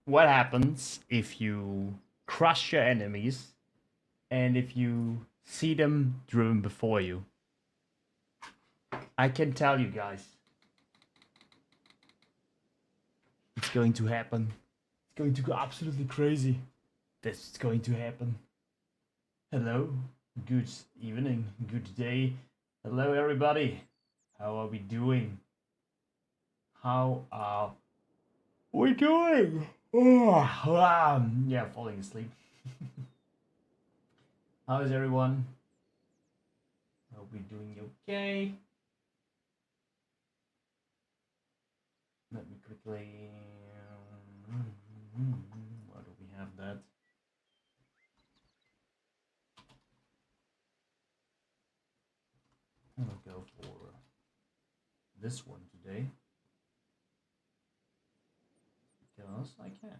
What happens if you crush your enemies and if you see them driven before you? I can tell you guys, it's going to happen. It's going to go absolutely crazy. This is going to happen. Hello, good evening, good day. Hello, everybody. How are we doing? How are we doing? Oh, yeah, falling asleep. How is everyone? Hope we're doing okay. Let me quickly. Where do we have that? I'm gonna go for this one today because I can.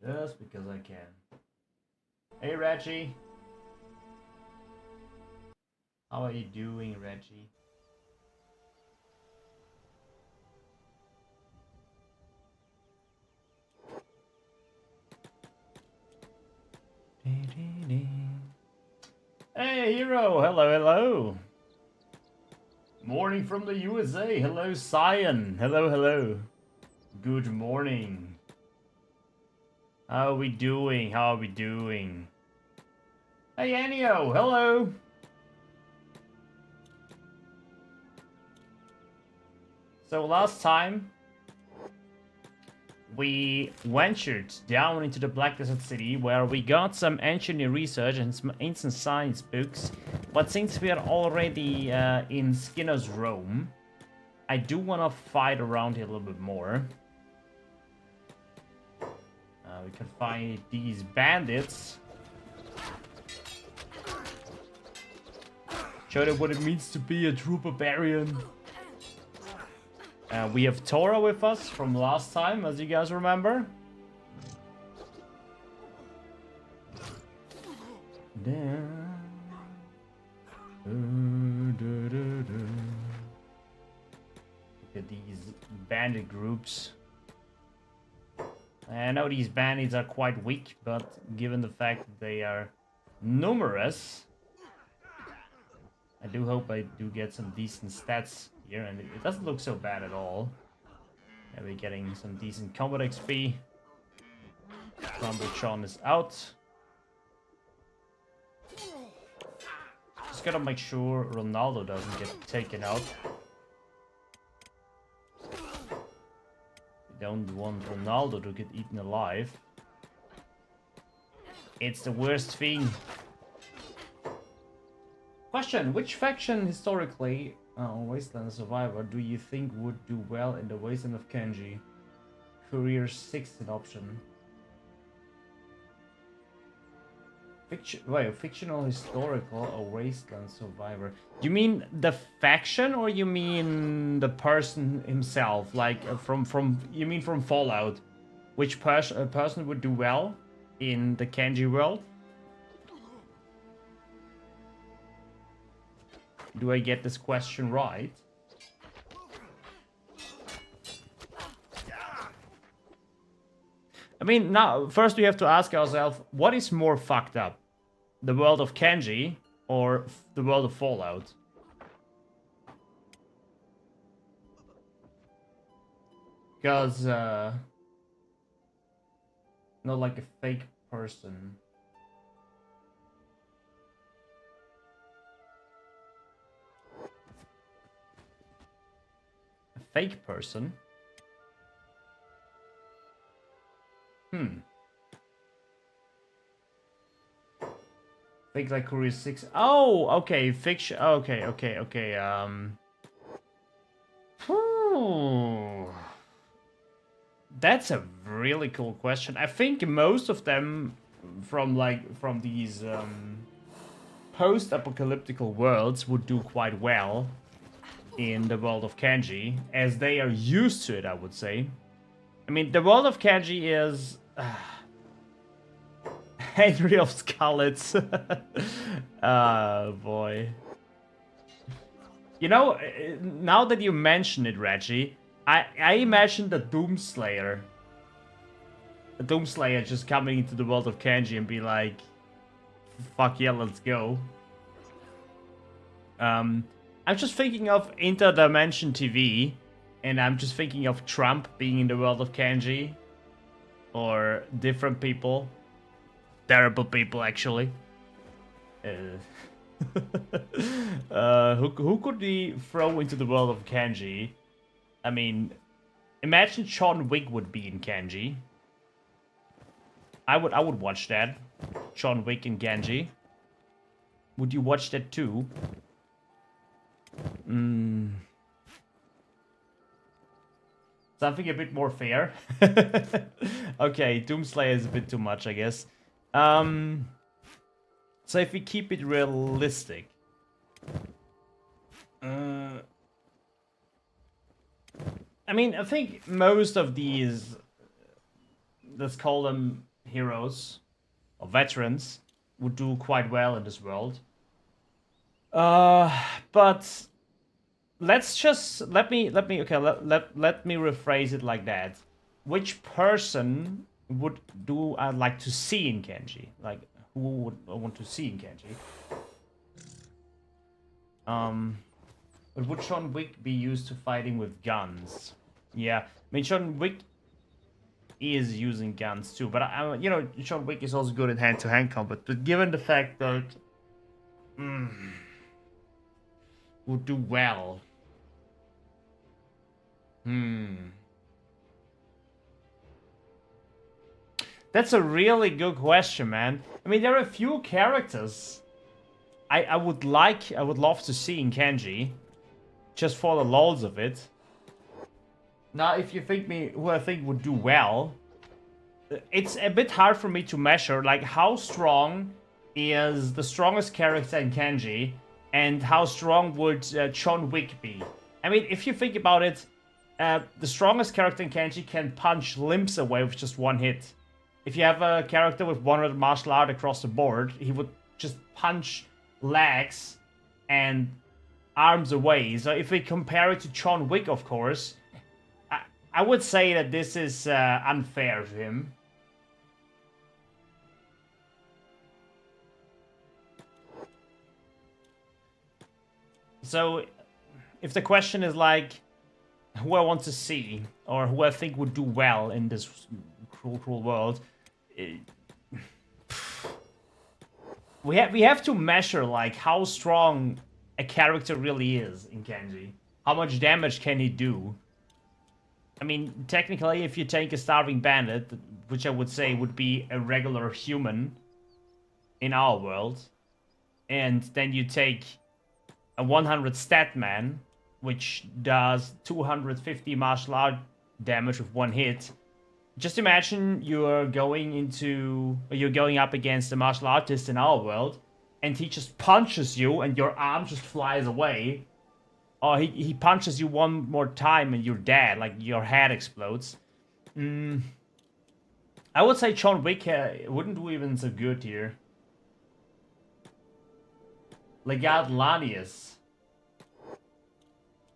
Just because I can. Hey, Reggie. How are you doing, Reggie? Hey, Hero. Hello, hello. Morning from the USA. Hello, Cyan. Hello, hello. Good morning. How are we doing? How are we doing? Hey, Anio. Hello. So last time we ventured down into the Black Desert City where we got some ancient research and some ancient science books. But since we are already in Skinner's Rome, I do want to fight around here a little bit more. We can find these bandits. Show them what it means to be a true barbarian. We have Tora with us from last time, as you guys remember. Look at these bandit groups. I know these bandits are quite weak, but given the fact that they are numerous, I do hope I do get some decent stats here, and it doesn't look so bad at all. Yeah, we're getting some decent combat XP. Rumblechan is out. Just gotta make sure Ronaldo doesn't get taken out. We don't want Ronaldo to get eaten alive. It's the worst thing. Question: which faction historically, Wasteland Survivor, do you think would do well in the Wasteland of Kenshi? Courier 6th option. Fictional, historical, or Wasteland Survivor? You mean the faction, or you mean the person himself? Like you mean from Fallout? Which person would do well in the Kenshi world? Do I get this question right? I mean, now, first we have to ask ourselves, what is more fucked up? The world of Kenshi or the world of Fallout? Because, not like a fake person. A fake person? Think like Korea 6. Oh, okay, fiction. Okay. That's a really cool question. I think most of them from these post-apocalyptical worlds would do quite well in the world of Kenji, as they are used to it, I would say. I mean, the world of Kenji is Henry of Scarlets. Boy. You know, now that you mention it, Reggie, I imagine the Doomslayer. The Doomslayer just coming into the world of Kenji and be like, fuck yeah, let's go. I'm just thinking of Interdimension TV, and I'm just thinking of Trump being in the world of Kenji. Or different people. Terrible people, actually. Who could we throw into the world of Kenji? I mean, imagine John Wick would be in Kenji. I would watch that. John Wick in Kenji. Would you watch that too? Something a bit more fair. Okay, Doomslayer is a bit too much, I guess. So if we keep it realistic, I mean, I think most of these, let's call them heroes or veterans, would do quite well in this world. But let's just let me rephrase it like that. Which person would do I'd like to see in Kenji? Like, who would I want to see in Kenji? But would John Wick be used to fighting with guns? Yeah, I mean, John Wick is using guns too, but you know, John Wick is also good at hand-to-hand combat. But given the fact that would do well. That's a really good question, man. I mean, there are a few characters I would love to see in Kenji, just for the lols of it. Now, if you think who I think would do well, it's a bit hard for me to measure, like, how strong is the strongest character in Kenji, and how strong would John Wick be? I mean, if you think about it, the strongest character in Kenji can punch limbs away with just one hit. If you have a character with 100 martial art across the board, he would just punch legs and arms away. So if we compare it to John Wick, of course, I would say that this is unfair to him. So, if the question is like, who I want to see, or who I think would do well in this cruel world, we have to measure, like, how strong a character really is in Kenji. How much damage can he do? I mean, technically, if you take a starving bandit, which I would say would be a regular human in our world, and then you take a 100 stat man, which does 250 martial art damage with one hit. Just imagine you're going up against a martial artist in our world, and he just punches you and your arm just flies away. Or he punches you one more time and you're dead, like your head explodes. I would say John Wick wouldn't do even so good here. Legat Lanius.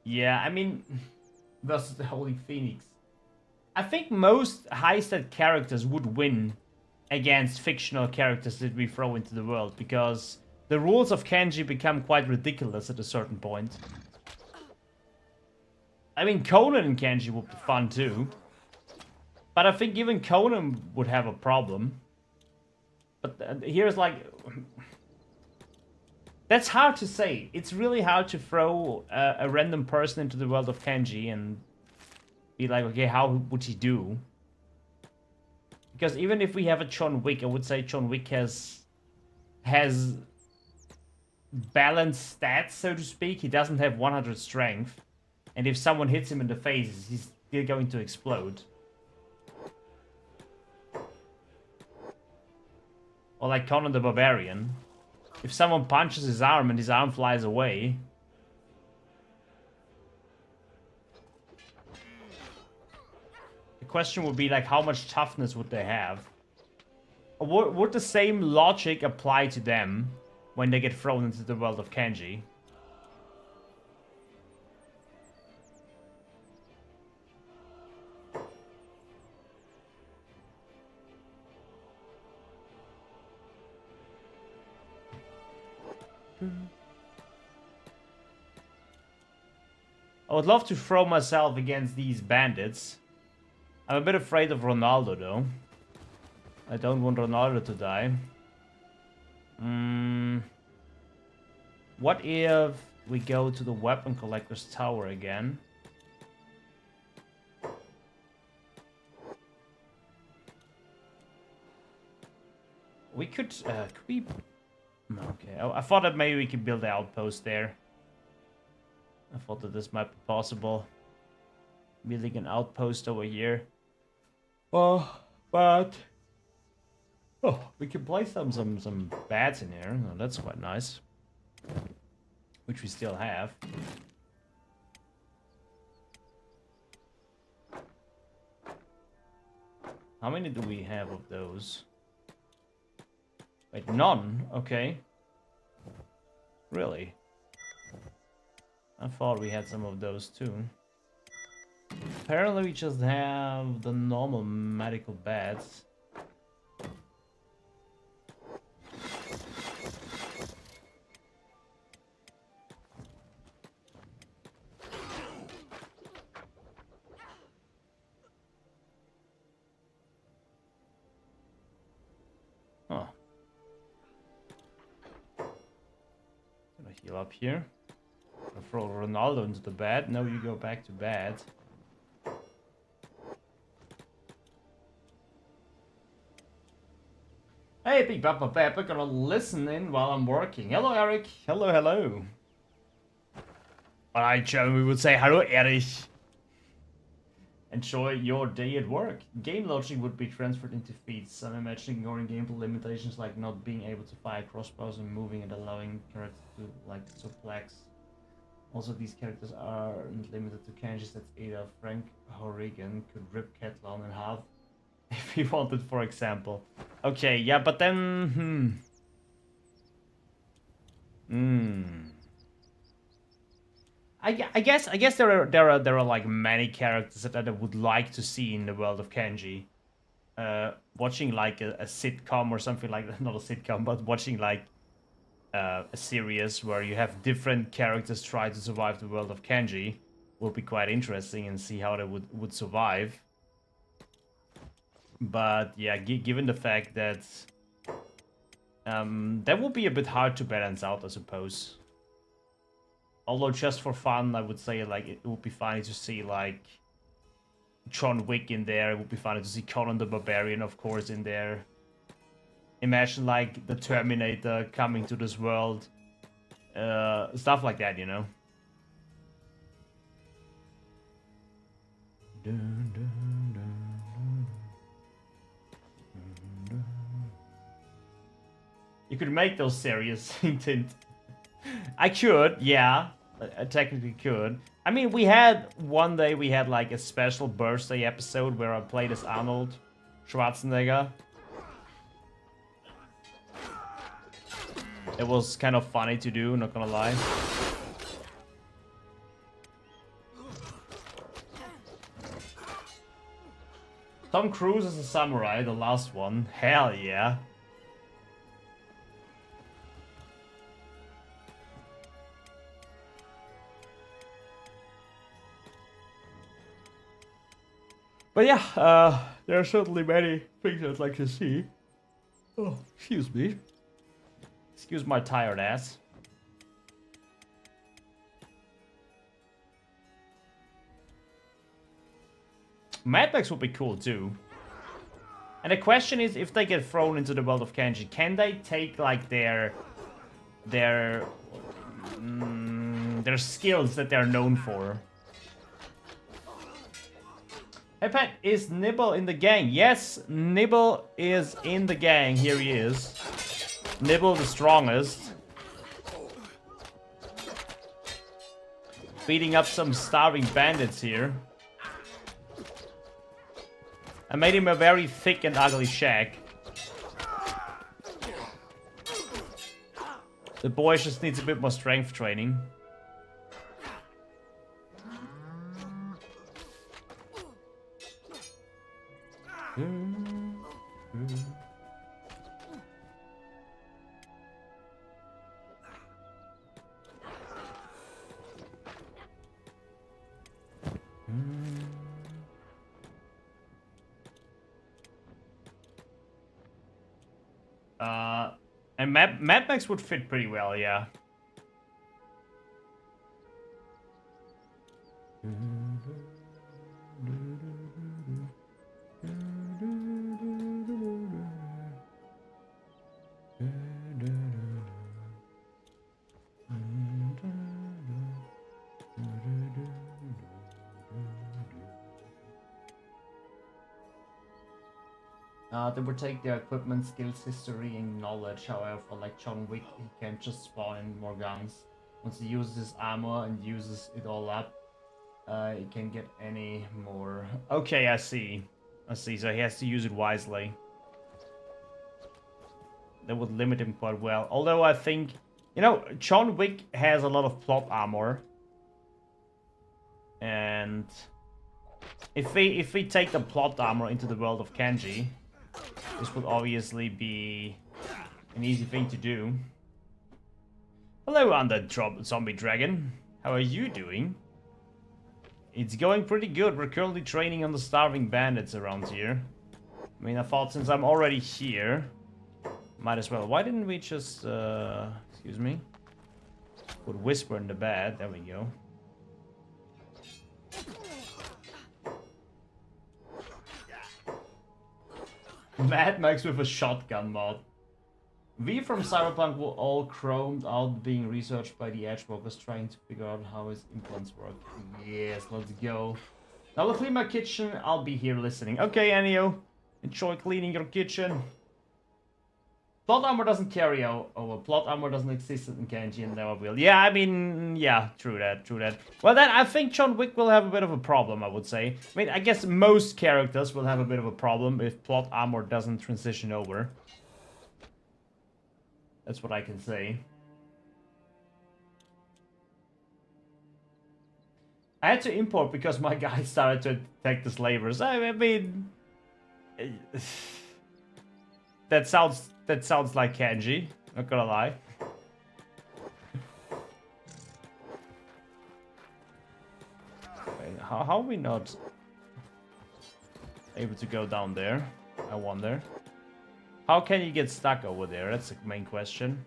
Yeah, I mean, versus the Holy Phoenix. I think most high-stat characters would win against fictional characters that we throw into the world, because the rules of Kenji become quite ridiculous at a certain point. I mean, Conan and Kenji would be fun too. But I think even Conan would have a problem. But here's like... That's hard to say. It's really hard to throw a random person into the world of Kenji and be like, okay, how would he do? Because even if we have a John Wick, I would say John Wick has balanced stats, so to speak. He doesn't have 100 strength. And if someone hits him in the face, he's still going to explode. Or like Conan the Barbarian. If someone punches his arm and his arm flies away... The question would be like, how much toughness would they have? Or would the same logic apply to them when they get thrown into the world of Kenshi? I would love to throw myself against these bandits. I'm a bit afraid of Ronaldo, though. I don't want Ronaldo to die. What if we go to the Weapon Collector's Tower again? We could we... Okay, I thought that maybe we could build an outpost there. I thought that this might be possible. Building an outpost over here. Oh, but... Oh, we can play some bats in here. Oh, that's quite nice. Which we still have. How many do we have of those? Wait, none? Okay. Really? I thought we had some of those too. Apparently we just have the normal medical beds. Huh. Gonna heal up here. I'll throw Ronaldo into the bed. No, you go back to bed. Hey, Big Papa Pepper, gonna listen in while I'm working. Hello, Eric. Hello, hello. Alright, Joe, we would say hello, Eric. Enjoy your day at work. Game logic would be transferred into feats. I'm imagining ignoring gameplay limitations like not being able to fire crossbows and moving and allowing characters to like suplex. Also, these characters aren't limited to Kenshi. That's Ada. Frank Horrigan could rip Ketlan in half if he wanted, for example. Okay, yeah, but then I guess there are like many characters that I would like to see in the world of Kenshi. Watching like a sitcom or something like that, not a sitcom, but watching like a series where you have different characters try to survive the world of Kenshi will be quite interesting and see how they would survive. But yeah, given the fact that that would be a bit hard to balance out, I suppose. Although just for fun, I would say like it would be funny to see like John Wick in there. It would be funny to see Conan the Barbarian, of course, in there. Imagine like the Terminator coming to this world. Stuff like that, you know. You could make those serious intent. I could, yeah. I technically could. I mean, one day we had like a special birthday episode where I played as Arnold Schwarzenegger. It was kind of funny to do, not gonna lie. Tom Cruise as a samurai, the last one. Hell yeah. But yeah, there are certainly many things I'd like to see. Oh, excuse me. Excuse my tired ass. Mad Max would be cool too. And the question is, if they get thrown into the world of Kenshi, can they take like their skills that they're known for? Hey Pat, is Nibble in the gang? Yes, Nibble is in the gang. Here he is. Nibble the strongest. Beating up some starving bandits here. I made him a very thick and ugly shack. The boy just needs a bit more strength training. And Mad Max would fit pretty well, yeah. They would take their equipment, skills, history, and knowledge. However, like John Wick, he can't just spawn in more guns. Once he uses his armor and uses it all up, he can't get any more. Okay, I see. So he has to use it wisely. That would limit him quite well. Although I think, you know, John Wick has a lot of plot armor. And if we take the plot armor into the world of Kenshi, this would obviously be an easy thing to do. Hello, Undead Zombie Dragon. How are you doing? It's going pretty good. We're currently training on the starving bandits around here. I mean, I thought since I'm already here, might as well. Why didn't we just, excuse me? Put Whisper in the bed. There we go. Mad Max with a shotgun mod. We from Cyberpunk were all chromed out being researched by the Edgewalkers trying to figure out how his implants work. Yes, let's go. Now I'll clean my kitchen, I'll be here listening. Okay, Ennio. Enjoy cleaning your kitchen. Plot armor doesn't carry over. Plot armor doesn't exist in Kenshi and never will. Yeah, I mean, yeah, true that. Well then, I think John Wick will have a bit of a problem, I would say. I mean, I guess most characters will have a bit of a problem if plot armor doesn't transition over. That's what I can say. I had to import because my guy started to attack the slavers. I mean... That sounds like Kenshi, not gonna lie. Wait, how are we not able to go down there? I wonder. How can you get stuck over there? That's the main question.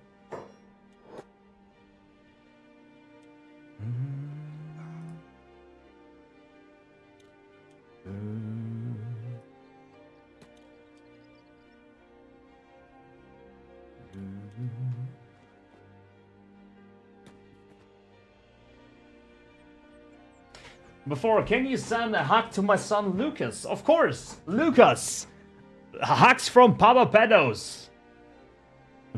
Before, can you send a hug to my son Lucas? Of course, Lucas! Hugs from Papa Pedos.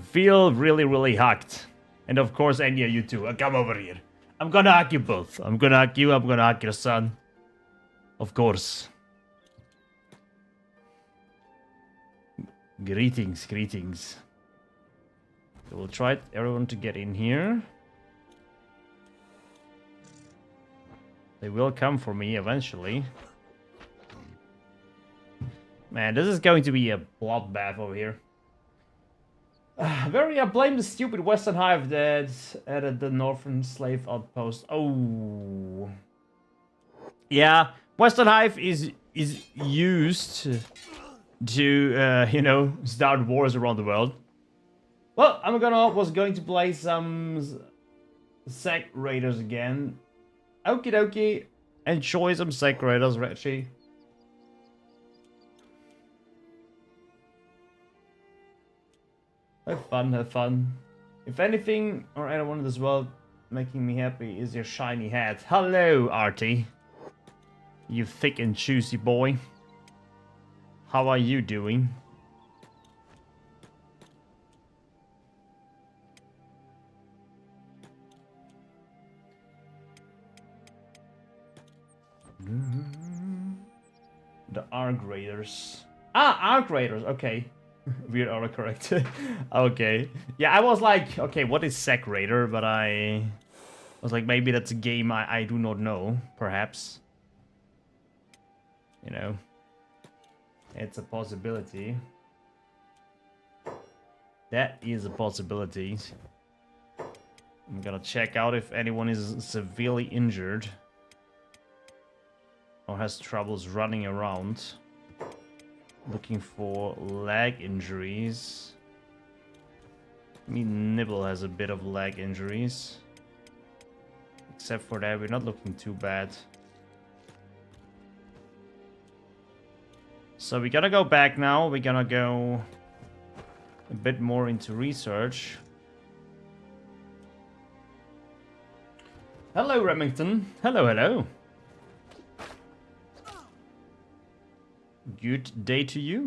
Feel really, really hugged. And of course, Enya, you too. Come over here. I'm gonna hug you both. I'm gonna hug you, I'm gonna hug your son. Of course. Greetings, greetings. So we'll try everyone to get in here. They will come for me eventually. Man, this is going to be a bloodbath over here. I blame the stupid Western Hive that added the Northern Slave Outpost. Oh. Yeah, Western Hive is used to, you know, start wars around the world. Well, was going to play some Sec Raiders again. Okie dokie. Enjoy some Sec Raiders, Reggie. Have fun, have fun. If anything or anyone in this world making me happy is your shiny hat. Hello, Artie. You thick and juicy boy. How are you doing? The R graders. Ah, R graders. Okay. Weird autocorrect. Okay. Yeah, I was like, okay, what is Sec Raider? But I was like, maybe that's a game I do not know. Perhaps. You know. It's a possibility. That is a possibility. I'm gonna check out if anyone is severely injured. Or has troubles running around. Looking for leg injuries. I mean, Nibble has a bit of leg injuries. Except for that, we're not looking too bad. So we gotta go back now. We're gonna go a bit more into research. Hello, Remington. Hello, hello. Good day to you.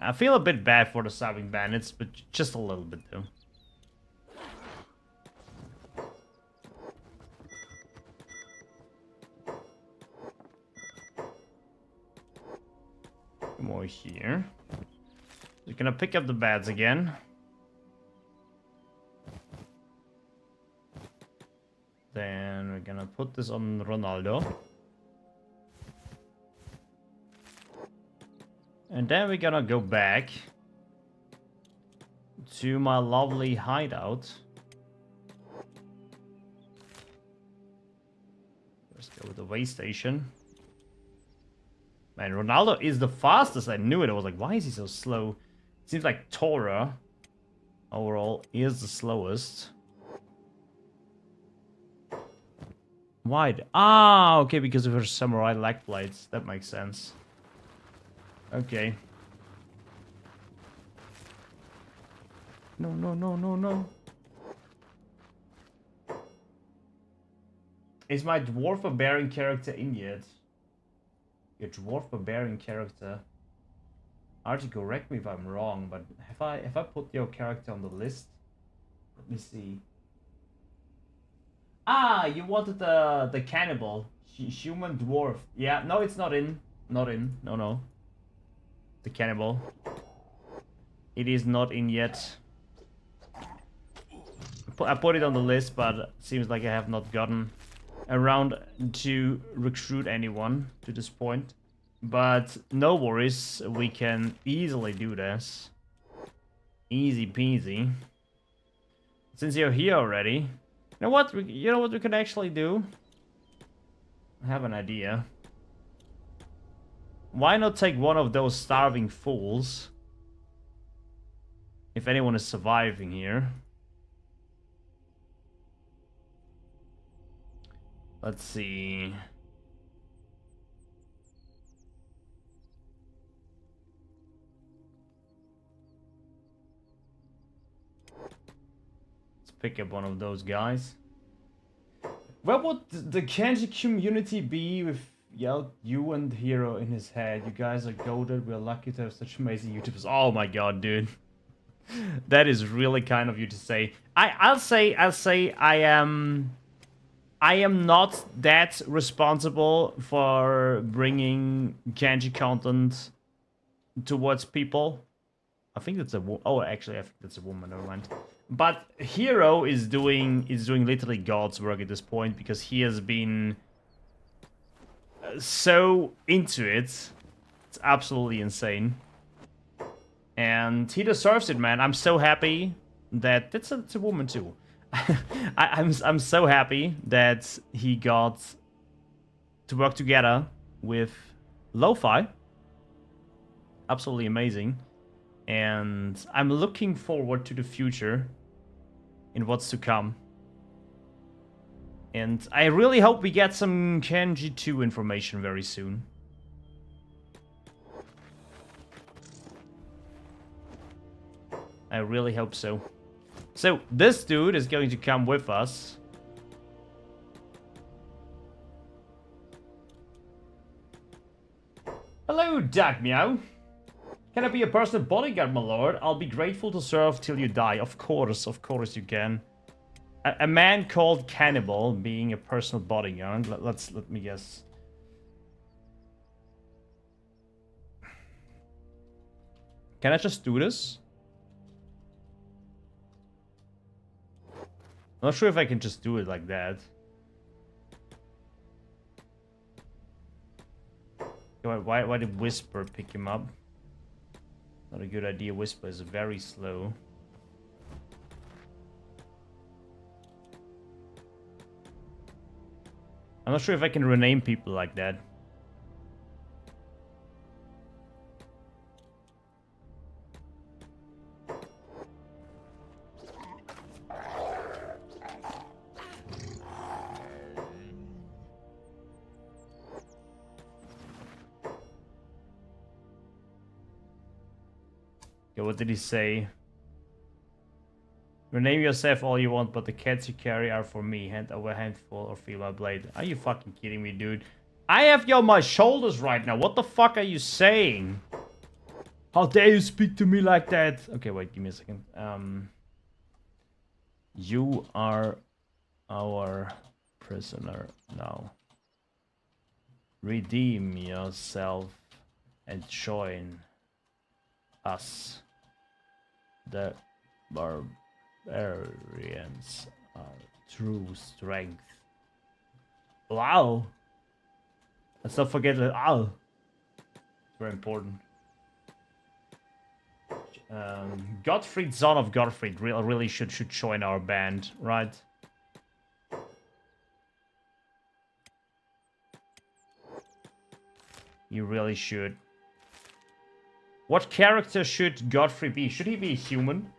I feel a bit bad for the Sobbing Bandits, but just a little bit though. More here. We're gonna pick up the bats again. Then we're gonna put this on Ronaldo. And then we're gonna go back to my lovely hideout. Let's go with the way station. Man, Ronaldo is the fastest. I knew it. I was like, why is he so slow? It seems like Tora, overall, is the slowest. Why? Ah, okay, because of her samurai leg blades. That makes sense. Okay. No, no, no, no, no. Is my dwarf barbarian character in yet? Your dwarf barbarian character. Archie, correct me if I'm wrong, but have I put your character on the list? Let me see. Ah, you wanted the cannibal. Human dwarf. Yeah, no, it's not in. Not in. No, no. The cannibal. It is not in yet. I put it on the list, but it seems like I have not gotten around to recruit anyone to this point. But no worries, we can easily do this. Easy peasy. Since you're here already, you know what we can actually do? I have an idea. Why not take one of those starving fools? If anyone is surviving here. Let's see. Let's pick up one of those guys. Where would the Kenshi community be with you and Hero in his head? You guys are goated. We're lucky to have such amazing YouTubers. Oh my god, dude. That is really kind of you to say. I'll say I am not that responsible for bringing Kenshi content towards people. I think that's a oh, actually, I think that's a woman. Never mind. But Hero is doing literally God's work at this point because he has been so into it. It's absolutely insane, and he deserves it, man. I'm so happy that it's a woman too. I'm so happy that he got to work together with Lo-Fi. Absolutely amazing. And I'm looking forward to the future in what's to come. And I really hope we get some Kenshi 2 information very soon. I really hope so. So, this dude is going to come with us. Hello, Dag Meow. Can I be a personal bodyguard, my lord? I'll be grateful to serve till you die. Of course you can. A man called Cannibal being a personal bodyguard. Let me guess. Can I just do this? I'm not sure if I can just do it like that. Why did Whisper pick him up? Not a good idea. Whisper is very slow. I'm not sure if I can rename people like that. Okay, what did he say? Rename yourself all you want, but the cats you carry are for me. Hand over handful or feel my blade. Are you fucking kidding me, dude? I have you on my shoulders right now. What the fuck are you saying? How dare you speak to me like that? Okay, wait, give me a second. You are our prisoner now. Redeem yourself and join us. The Barbarians are true strength. Wow. Let's not forget that. Ow. Very important. Gottfried, son of Gottfried, really should join our band, right? You really should. What character should Godfrey be? Should he be a human?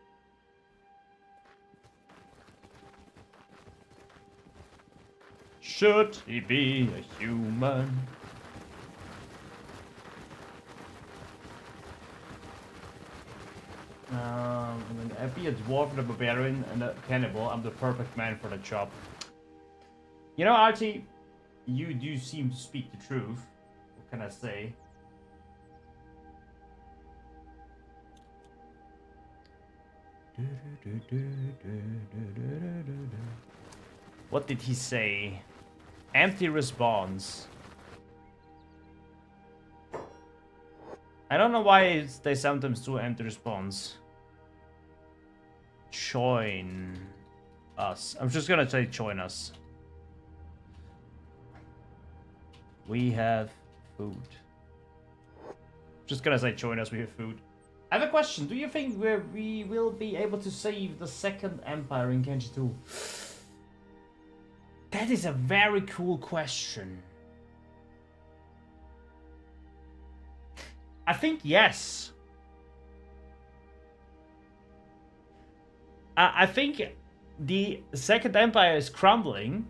Should he be a human? I'd be a dwarf and a barbarian and a cannibal. I'm the perfect man for the job. You know, Archie, you do seem to speak the truth. What can I say? What did he say? Empty response. I don't know why they sometimes do empty response. Join us. I'm just gonna say join us. We have food. Just gonna say join us, we have food. I have a question. Do you think we will be able to save the second empire in Kenshi 2? That is a very cool question. I think yes. I think the second empire is crumbling,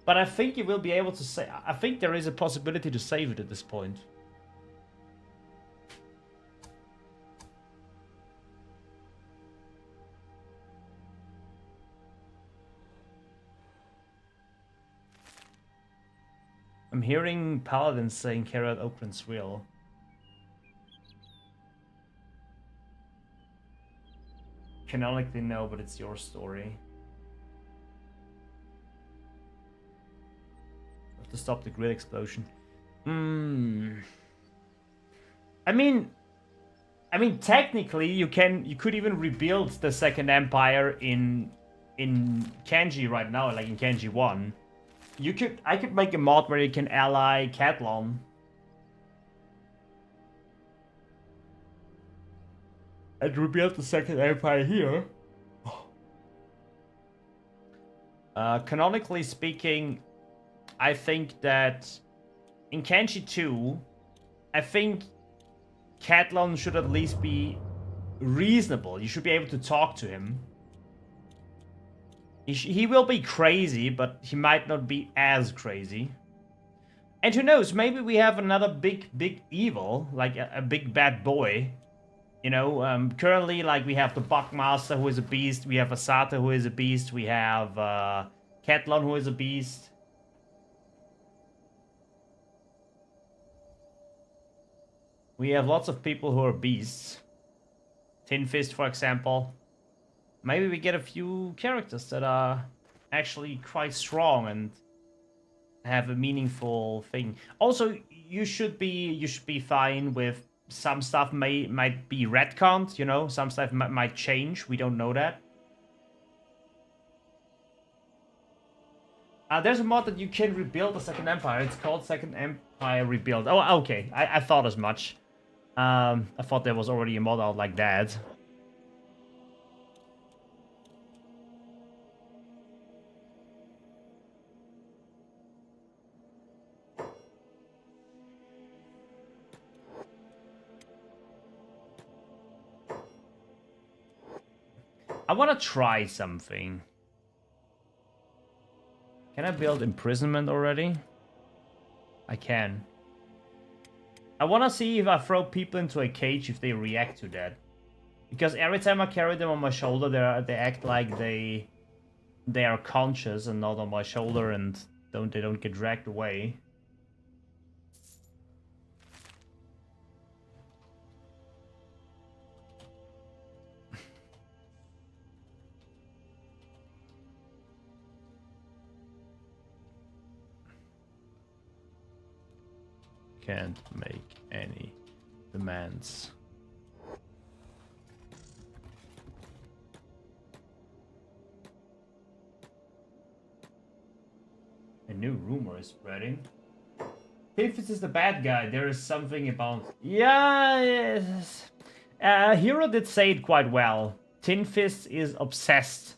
but I think you will be able to say. I think there is a possibility to save it at this point. I'm hearing paladins saying carry out Oakland's will. Canonically no, but it's your story. Have to stop the grid explosion. I mean technically you could even rebuild the second empire in Kenshi right now, like in Kenshi 1. I could make a mod where you can ally Catlon. And rebuild the second empire here. Canonically speaking, I think that in Kenshi 2, I think Catlon should at least be reasonable. You should be able to talk to him. He will be crazy, but he might not be as crazy. And who knows, maybe we have another big evil, like a big bad boy. You know, currently, like, we have the Buckmaster, who is a beast. We have Asata, who is a beast. We have Catlon, who is a beast. We have lots of people who are beasts. Tin Fist, for example. Maybe we get a few characters that are actually quite strong and have a meaningful thing. Also, you should be fine with some stuff might be retconned, you know, some stuff might change. We don't know that. There's a mod that you can rebuild the Second Empire. It's called Second Empire Rebuild. Oh, okay. I thought as much. I thought there was already a mod out like that. I want to try something. Can I build imprisonment already? I can. I want to see if I throw people into a cage, if they react to that. Because every time I carry them on my shoulder, they act like they are conscious and not on my shoulder, and they don't get dragged away. Can't make any demands. A new rumor is spreading. Tiffis is the bad guy. There is something about... Yeah, yes. Hero did say it quite well. Tin Fist is obsessed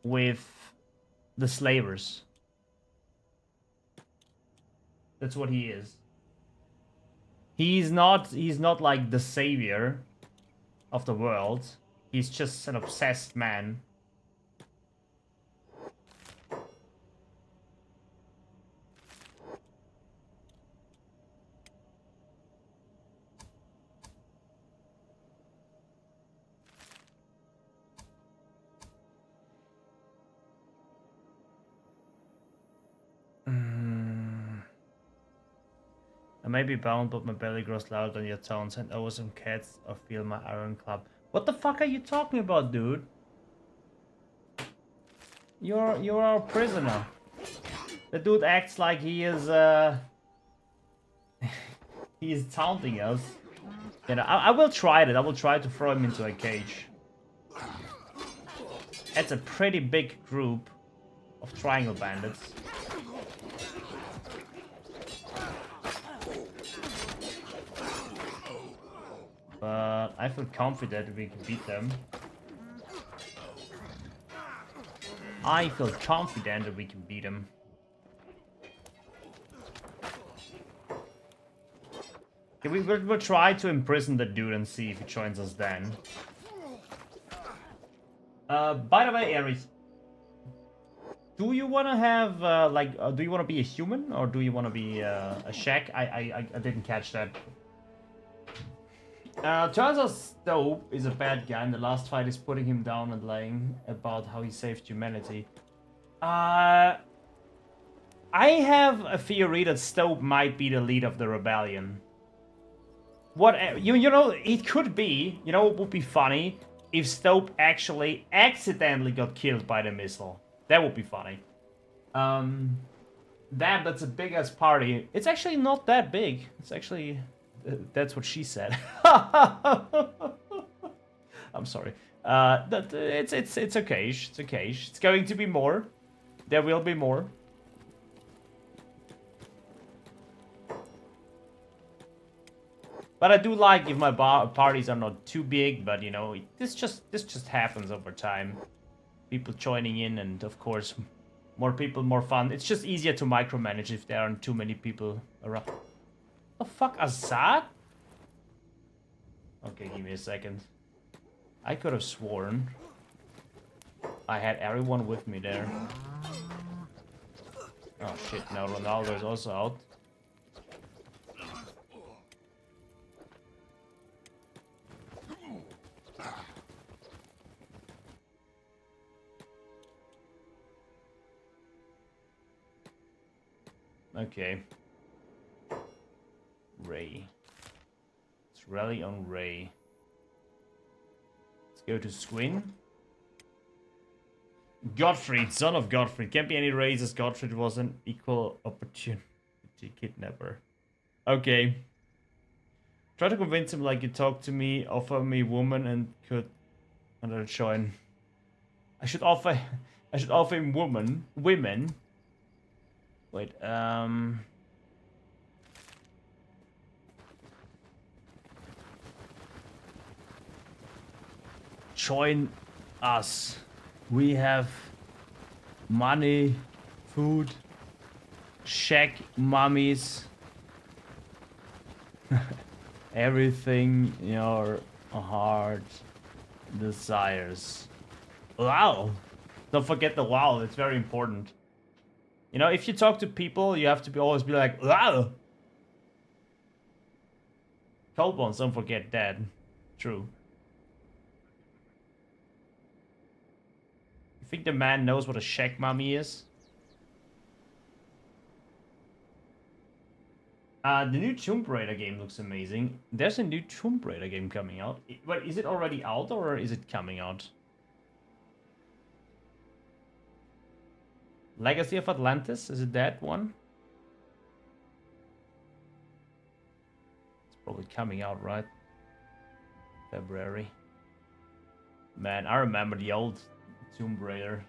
with the slavers. That's what he is. He's not like the savior of the world. He's just an obsessed man. I may be bound, but my belly grows louder than your tones. And over some cats, or feel my iron club. What the fuck are you talking about, dude? You're our prisoner. The dude acts like he is he is taunting us. You know, I will try that. I will try to throw him into a cage. That's a pretty big group of triangle bandits. But I feel confident we can beat them. I feel confident that we can beat them. Okay, we'll try to imprison the dude and see if he joins us then. By the way, Ares, do you want to have, do you want to be a human or do you want to be a shack? I didn't catch that. Turns out Stope is a bad guy, and the last fight is putting him down and lying about how he saved humanity. I have a theory that Stope might be the leader of the rebellion. What you know, it could be. You know, it would be funny if Stope actually accidentally got killed by the missile. That would be funny. That's a big ass party. It's actually not that big. It's actually. That's what she said. I'm sorry. It's okay. It's okay. It's going to be more. There will be more. But I do like if my parties are not too big. But you know, this just happens over time. People joining in, and of course, more people, more fun. It's just easier to micromanage if there aren't too many people around. The fuck, Azad? Okay, give me a second. I could have sworn I had everyone with me there. Oh shit, now Ronaldo is also out. Okay. Ray. Let's rally on Ray. Let's go to Squin. Gottfried, son of Gottfried. Can't be any races. Gottfried was an equal opportunity kidnapper. Okay. Try to convince him like you talked to me, offer me woman and could join. I should offer him women. Wait, join us. We have money, food, shack mummies. Everything your heart desires. Wow. Don't forget the wow, it's very important. You know, if you talk to people, you have to always be like, wow. Cold ones, don't forget that. True. You think the man knows what a shack mummy is? The new Tomb Raider game looks amazing. There's a new Tomb Raider game coming out. Wait, is it already out or is it coming out? Legacy of Atlantis? Is it that one? It's probably coming out, right? February. Man, I remember the old Tomb Raider.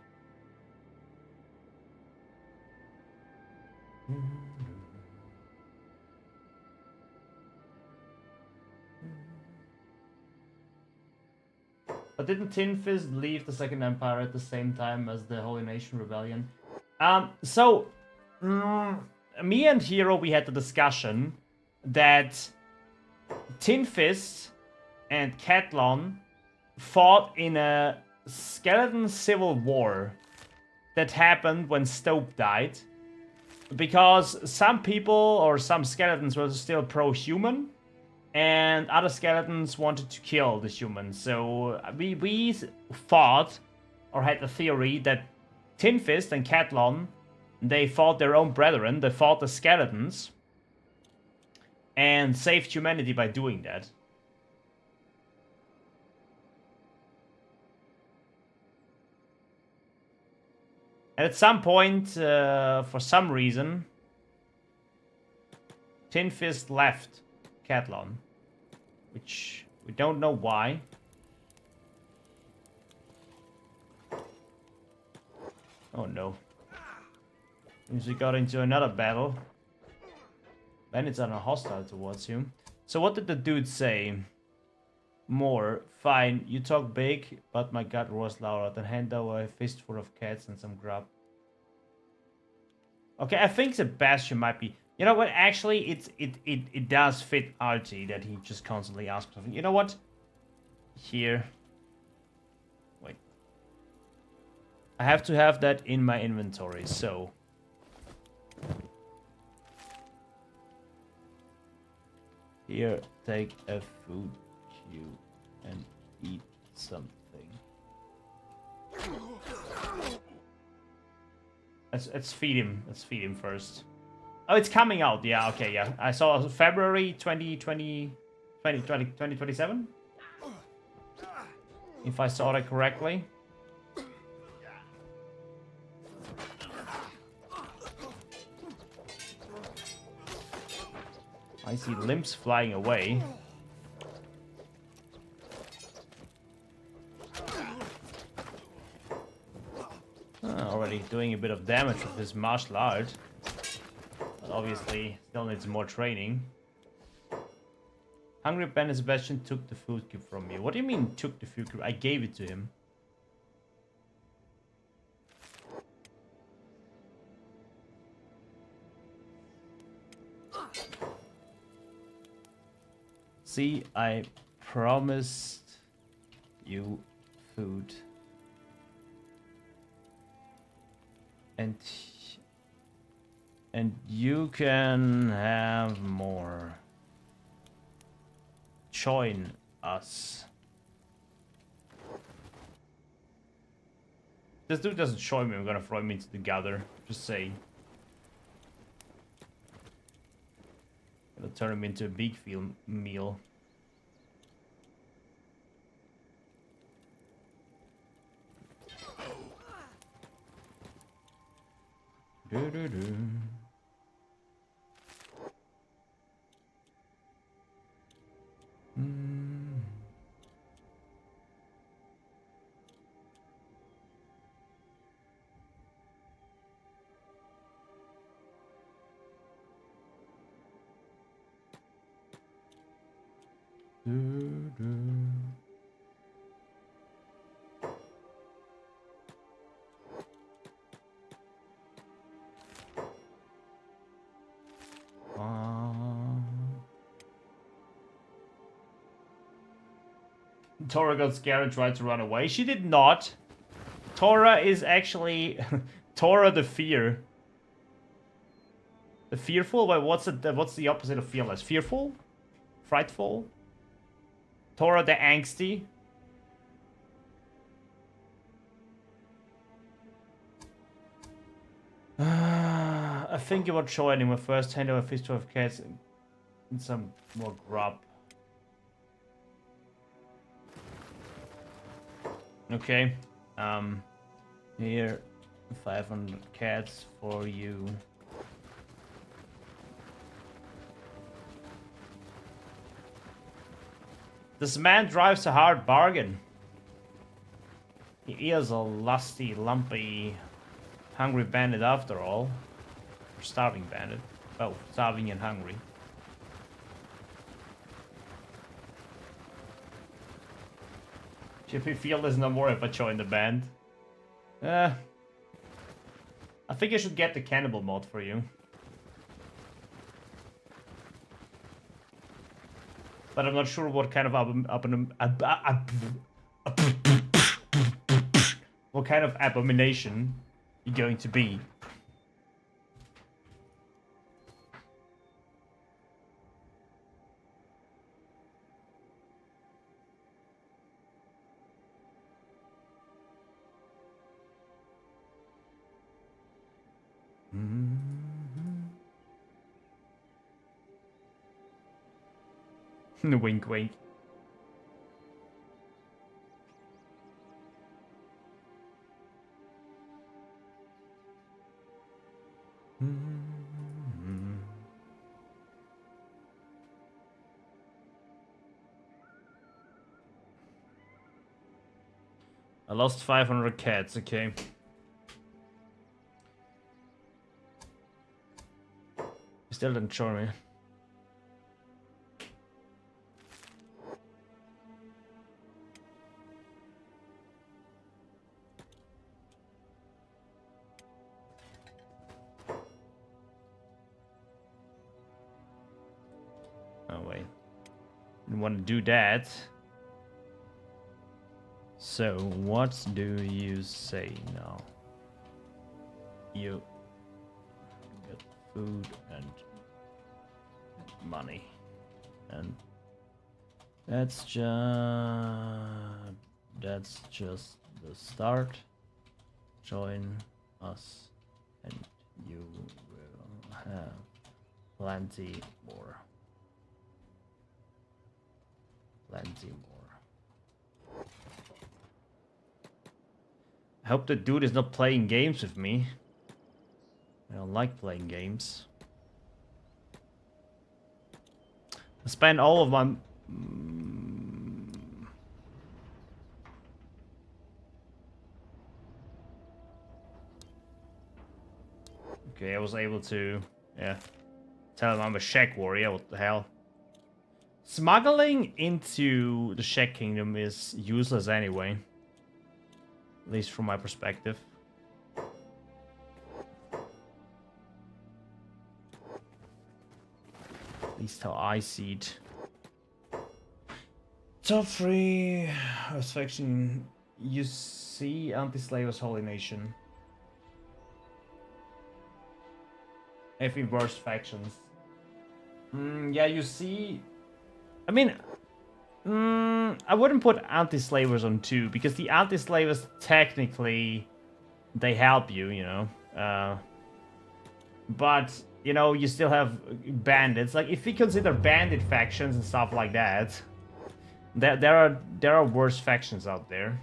But didn't Tin Fist leave the Second Empire at the same time as the Holy Nation Rebellion? Me and Hero, we had the discussion that Tin Fist and Catlon fought in a skeleton civil war that happened when Stope died. Because some people or some skeletons were still pro-human, and other skeletons wanted to kill the humans. So we thought, or had the theory, that Tin Fist and Catlon, they fought their own brethren, they fought the skeletons, and saved humanity by doing that. And at some point, for some reason, Tin Fist left Catlon, which we don't know why. Oh no. Means we got into another battle. Bandits are not hostile towards you. So what did the dude say? More. Fine, you talk big, but my gut roars louder. Then hand over a fistful of cats and some grub. Okay, I think Sebastian might be... You know what, actually, it does fit Artie that he just constantly asks something. You know what? Here. Wait. I have to have that in my inventory, so... Here, take a food cube and eat something. Let's feed him. Let's feed him first. Oh, it's coming out. Yeah, okay, yeah. I saw February 2027? If I saw that correctly. I see limbs flying away. Already doing a bit of damage with his martial art. But obviously, still needs more training. Hungry Ben and Sebastian took the food cube from me. What do you mean, took the food cube? I gave it to him. See, I promised you food. And you can have more. Join us. This dude doesn't join me, I'm gonna throw him into the gather. Just saying. Gonna turn him into a big field meal. Do-do-do. Tora got scared and tried to run away. She did not. Tora is actually Tora the fear. The fearful? Wait, what's the opposite of fearless? Fearful? Frightful? Tora the angsty? I think you were joining my first hand of a fistful of cats and some more grub. Okay. Here, 500 cats for you. This man drives a hard bargain. He is a lusty, lumpy, hungry bandit after all. Or starving bandit. Oh, starving and hungry. Should we feel there's no more if I join the band? I think I should get the cannibal mod for you. But I'm not sure what kind of what kind of abomination you're going to be. Wink, wink. I lost 500 cats, okay. Still didn't show me. Oh wait, didn't want to do that. So what do you say now? You get food and money, and that's just the start. Join us and you will have plenty more. Plenty more. I hope the dude is not playing games with me. I don't like playing games. I spend all of my... Okay, I was able to... Yeah. Tell him I'm a Shack warrior, what the hell. Smuggling into the Shack Kingdom is useless anyway. At least from my perspective. At least how I see it. Top 3 faction. You see Anti-Slavers Holy Nation. Every worst factions. Yeah, you see... I mean... I wouldn't put Anti-Slavers on 2, because the Anti-Slavers technically... They help you, you know. But, you know, you still have bandits. Like, if we consider bandit factions and stuff like that... There are worse factions out there.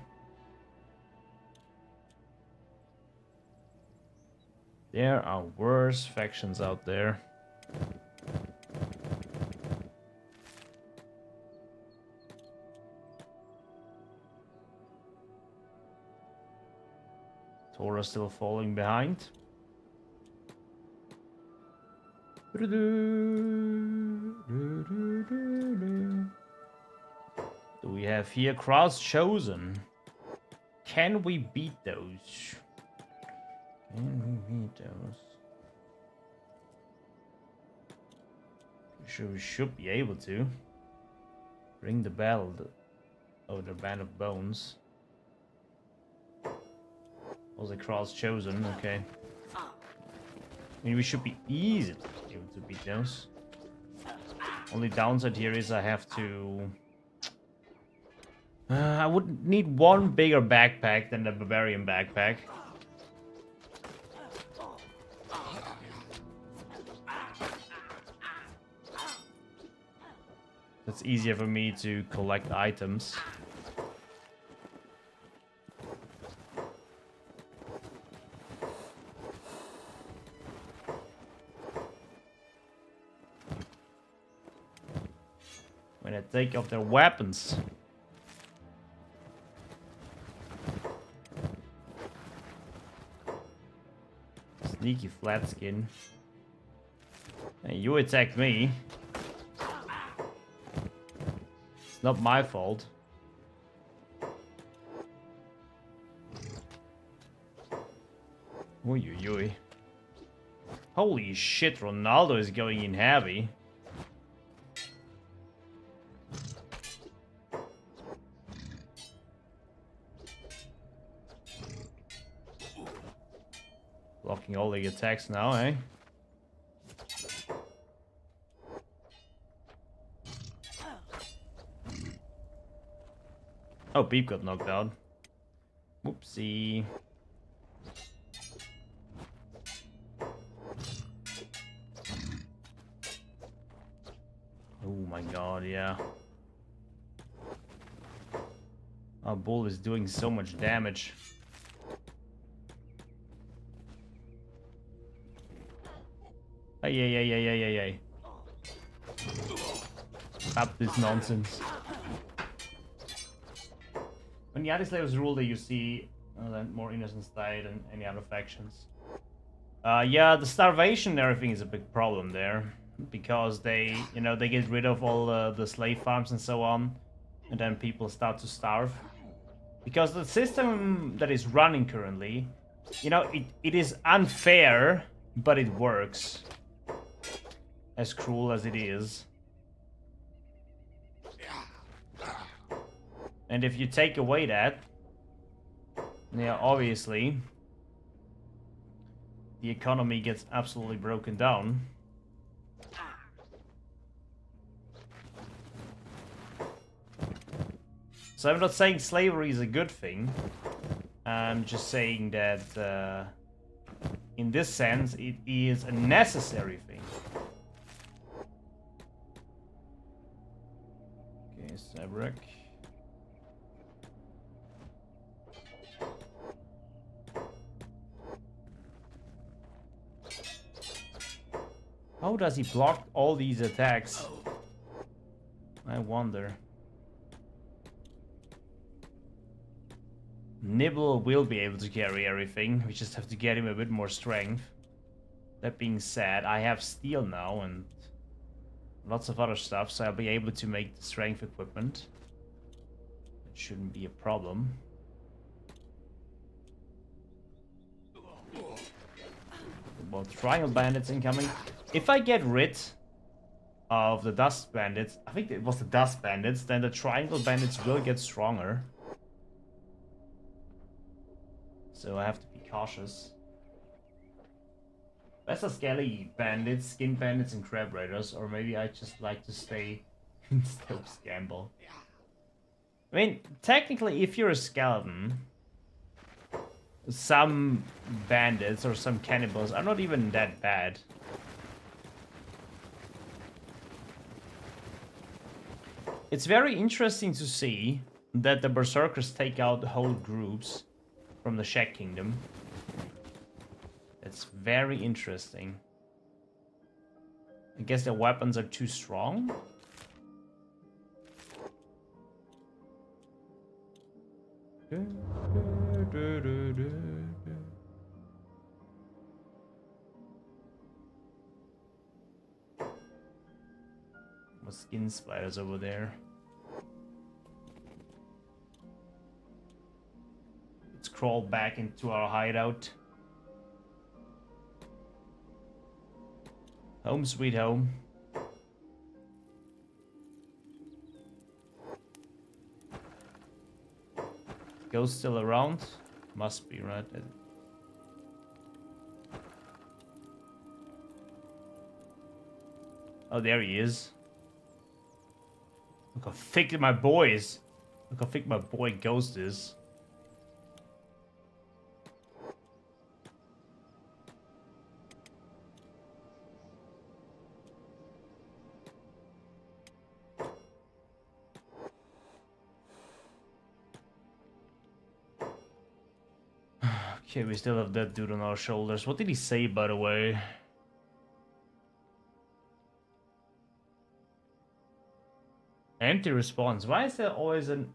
There are worse factions out there. Tora still falling behind. Do we have here Crowds Chosen? Can we beat those? Can we beat those? Sure, we should be able to. Ring the bell. Oh, the Band of Bones. Was the Crowds Chosen? Okay. I mean, we should be easily able to beat those. Only downside here is I have to... I would need one bigger backpack than the Barbarian backpack. It's easier for me to collect items. When I take off their weapons. Sneaky flat skin. Hey, you attacked me. It's not my fault. Oy, oy, oy. Holy shit, Ronaldo is going in heavy. Blocking all the attacks now, eh? Oh, Beep got knocked out. Whoopsie. Oh my god, yeah. Our bull is doing so much damage. Hey. Stop this nonsense. When the Anti-Slavers rule, you see more innocents die than any other factions. Yeah, the starvation and everything is a big problem there. Because they, you know, they get rid of all the slave farms and so on. And then people start to starve. Because the system that is running currently, you know, it is unfair, but it works. As cruel as it is. And if you take away that, yeah, obviously, the economy gets absolutely broken down. So I'm not saying slavery is a good thing. I'm just saying that in this sense, it is a necessary thing. Okay, Sabrek. How does he block all these attacks? I wonder. Nibble will be able to carry everything. We just have to get him a bit more strength. That being said, I have steel now and lots of other stuff, so I'll be able to make the strength equipment. It shouldn't be a problem. Well, triangle bandits incoming. If I get rid of the Dust Bandits, I think it was the Dust Bandits, then the Triangle Bandits will get stronger. So I have to be cautious. That's a Skelly Bandits, Skin Bandits, and Crab Raiders, or maybe I just like to stay instead of Scamble. I mean, technically, if you're a skeleton, some bandits or some cannibals are not even that bad. It's very interesting to see that the Berserkers take out whole groups from the Shack Kingdom. It's very interesting. I guess their weapons are too strong. What skin spiders over there? Let's crawl back into our hideout. Home sweet home. Ghost still around? Must be, right? Oh, there he is. Look how thick my boy is. Look how thick my boy Ghost is. Okay, we still have that dude on our shoulders. What did he say, by the way? Empty response. Why is there always an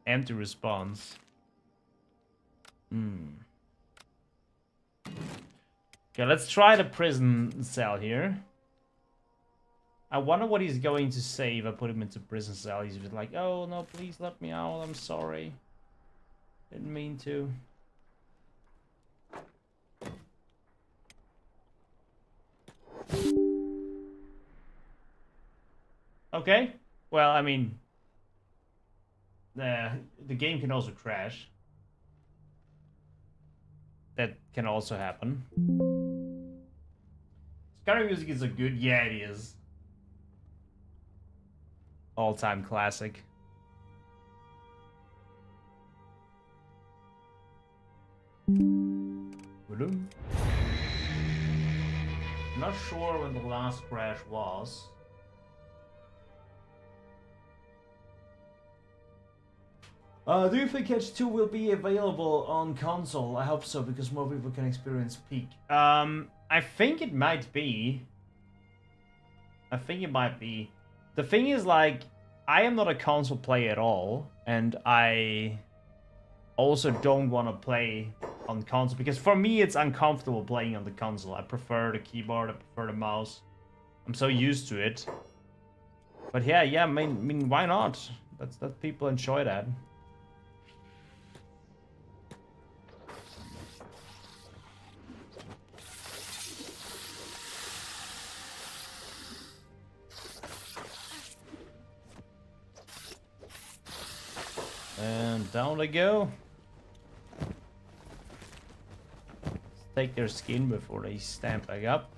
empty response? Okay, let's try the prison cell here. I wonder what he's going to say if I put him into prison cell. He's just like, oh no, please let me out. I'm sorry. Didn't mean to. Okay. Well, I mean, the game can also crash. That can also happen. Scary music is a good, yeah, it is. All-time classic. Not sure when the last crash was. Do you think Catch 2 will be available on console? I hope so, because more people can experience Peak. I think it might be. I think it might be. The thing is, like, I am not a console player at all, and I also don't want to play on console, because for me it's uncomfortable playing on the console. I prefer the keyboard, I prefer the mouse. I'm so used to it. But yeah, I mean, why not? That people enjoy that. And down they go. Let's take their skin before they stand back up.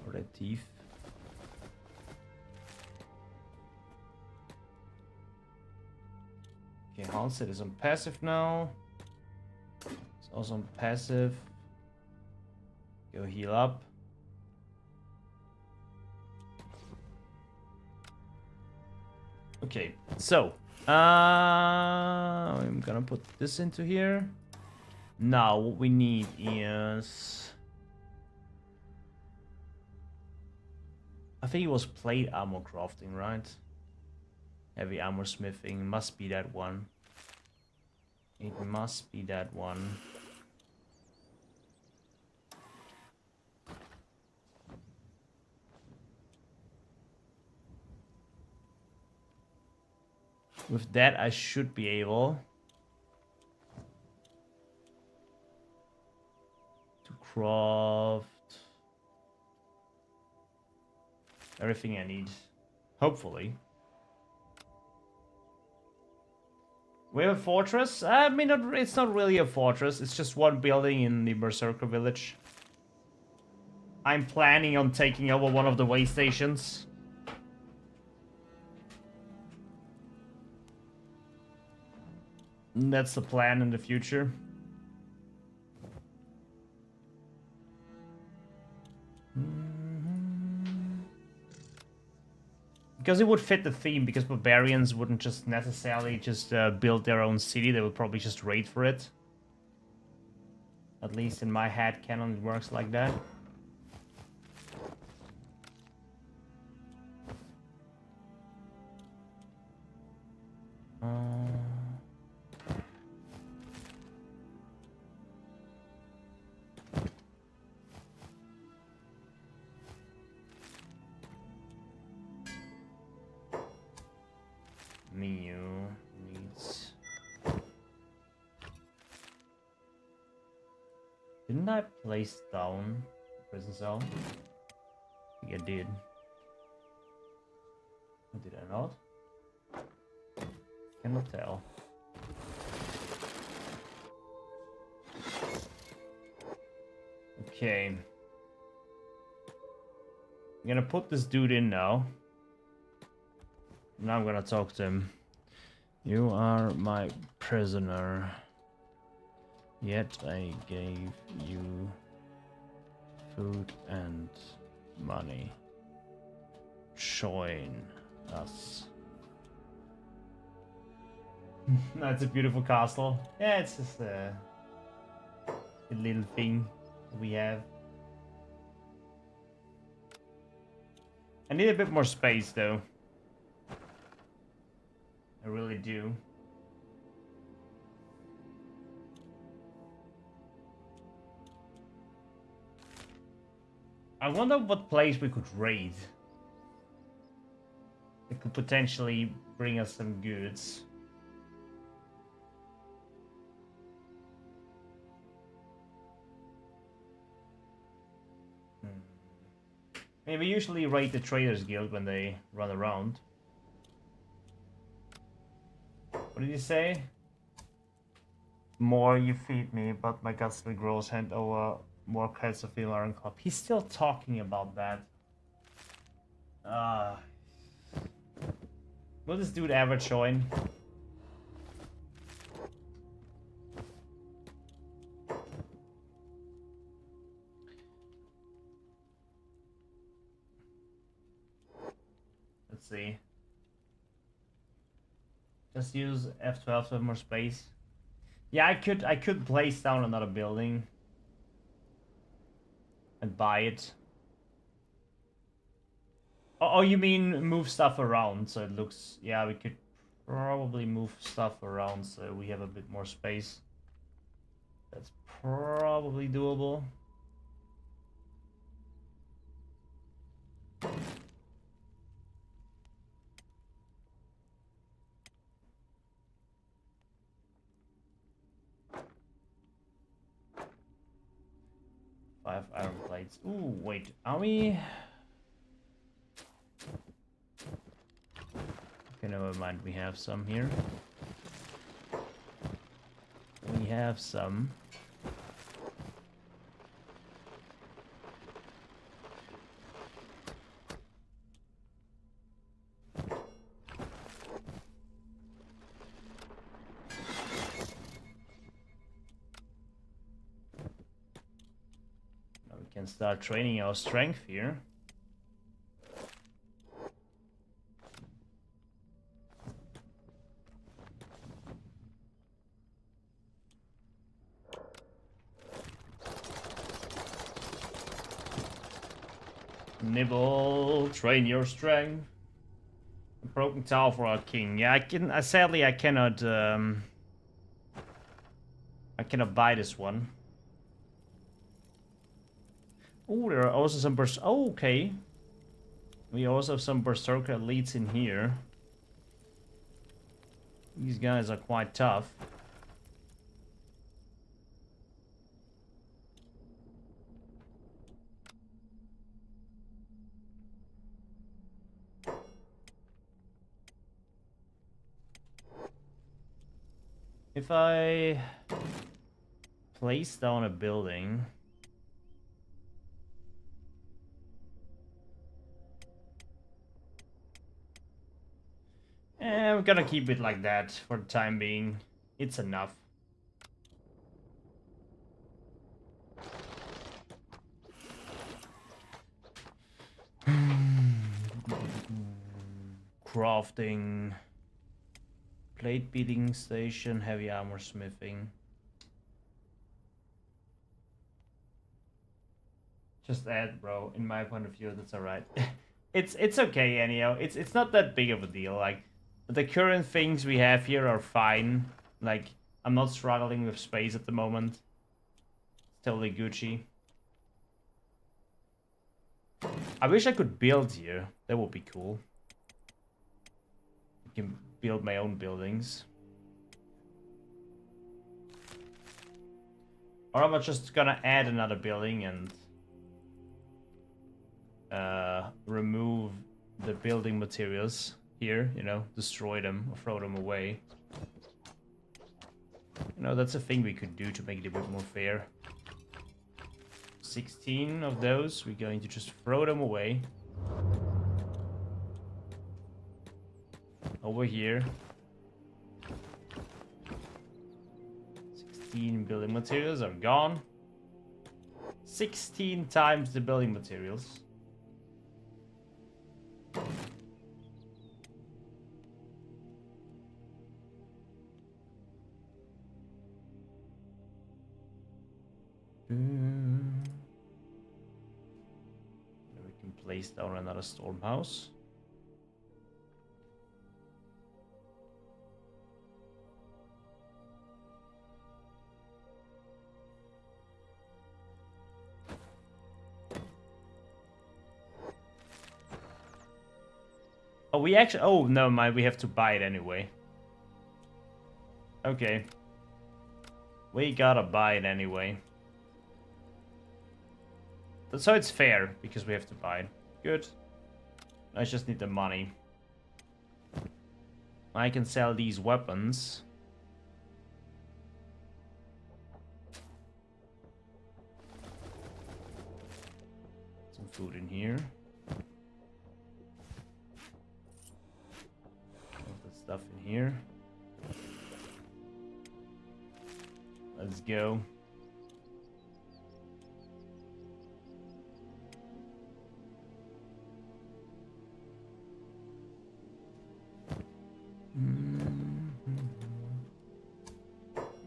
Or their teeth. Okay, Hanset is on passive now. It's also on passive. Go heal up. Okay, so I'm gonna put this into here. Now what we need is, I think it was plate armor crafting, right? Heavy armor smithing, must be that one. It must be that one. With that, I should be able to craft Everything I need. Hopefully. We have a fortress? I mean, it's not really a fortress. It's just one building in the Berserker village. I'm planning on taking over one of the way stations. That's the plan in the future. Because it would fit the theme, because Barbarians wouldn't just necessarily just build their own city, they would probably just raid for it. At least in my head canon it works like that. Menu needs... Didn't I place down prison cell? I think I did. Or did I not? Cannot tell. Okay. I'm gonna put this dude in now. Now I'm gonna talk to him. You are my prisoner. Yet I gave you food and money. Join us. That's a beautiful castle. Yeah, it's just a little thing we have. I need a bit more space though. I really do. I wonder what place we could raid. It could potentially bring us some goods. I mean, we usually raid the Traders Guild when they run around. What did you say? More you feed me, but my gut still grows. Hand over more cats of the Iron Club. He's still talking about that. Will this dude ever join? Let's see. Just use F12 to have more space. Yeah, I could place down another building and buy it. Oh, you mean move stuff around so it looks... Yeah, we could probably move stuff around so we have a bit more space. That's probably doable. Five iron plates. Ooh, wait, are we... Okay, never mind, we have some here. We have some. Now we can start training our strength here. Nibble, train your strength. A broken tower for our king. Yeah, sadly I cannot buy this one. Oh, there are also some oh, okay. We also have some berserker elites in here. These guys are quite tough. If I place down a building... I'm gonna keep it like that for the time being. It's enough. Crafting. Plate beating station, heavy armor smithing. Just add, bro. In my point of view, that's alright. It's okay, anyhow. It's not that big of a deal. Like, the current things we have here are fine. Like, I'm not struggling with space at the moment. It's totally Gucci. I wish I could build here. That would be cool. I can build my own buildings. Or am I just gonna add another building and remove the building materials here, you know, destroy them or throw them away. You know, that's a thing we could do to make it a bit more fair. 16 of those, we're going to just throw them away. Over here. 16 building materials are gone. 16 times the building materials. We can place down another storm house. Oh, we actually... Oh, never mind. We have to buy it anyway. Okay. We gotta buy it anyway. So it's fair, because we have to buy it. Good. I just need the money. I can sell these weapons. Some food in here. Stuff in here. Let's go. I'm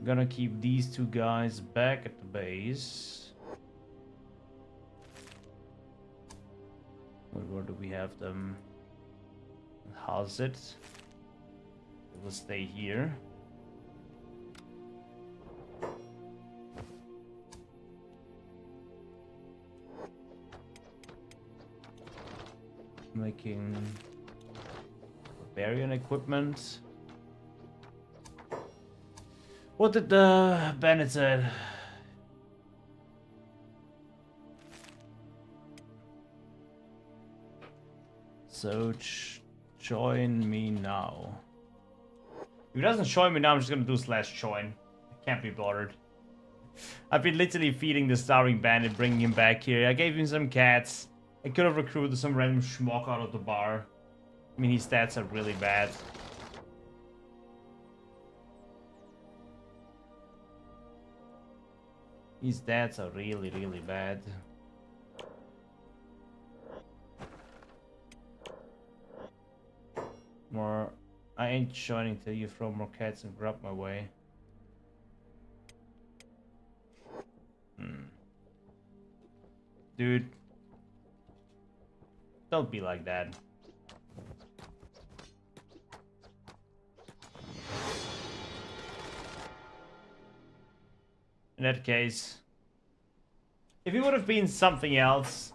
gonna keep these two guys back at the base. Where do we have them? How's it? We'll stay here. Making barbarian equipment. What did the bandit say? So join me now. If he doesn't join me now, I'm just gonna do /join. I can't be bothered. I've been literally feeding the starving bandit, bringing him back here. I gave him some cats. I could have recruited some random schmuck out of the bar. I mean, his stats are really bad. His stats are really, really bad. More... I ain't joining till you throw more cats and grab my way. Dude. Don't be like that. In that case, if it would have been something else,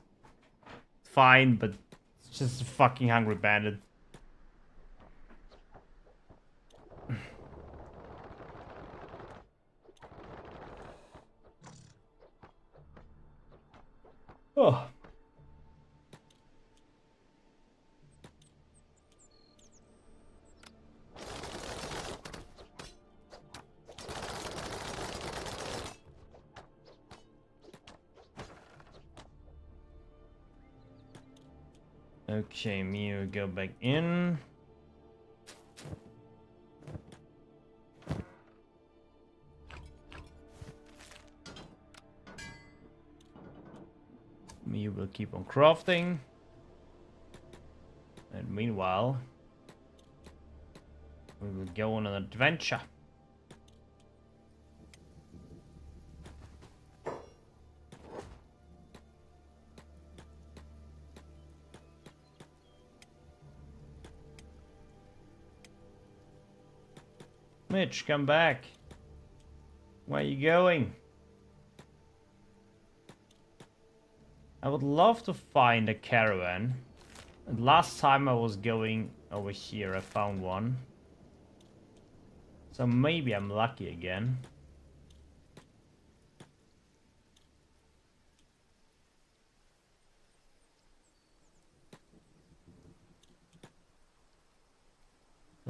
fine, but it's just a fucking hungry bandit. Oh. Okay, Mew, go back in. Mew will keep on crafting. And meanwhile, we will go on an adventure. Mitch, come back. Where are you going? I would love to find a caravan. And last time I was going over here, I found one. So maybe I'm lucky again.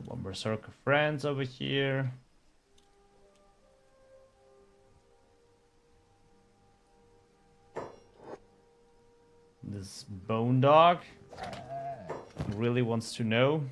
One berserker friends over here. This bone dog really wants to know.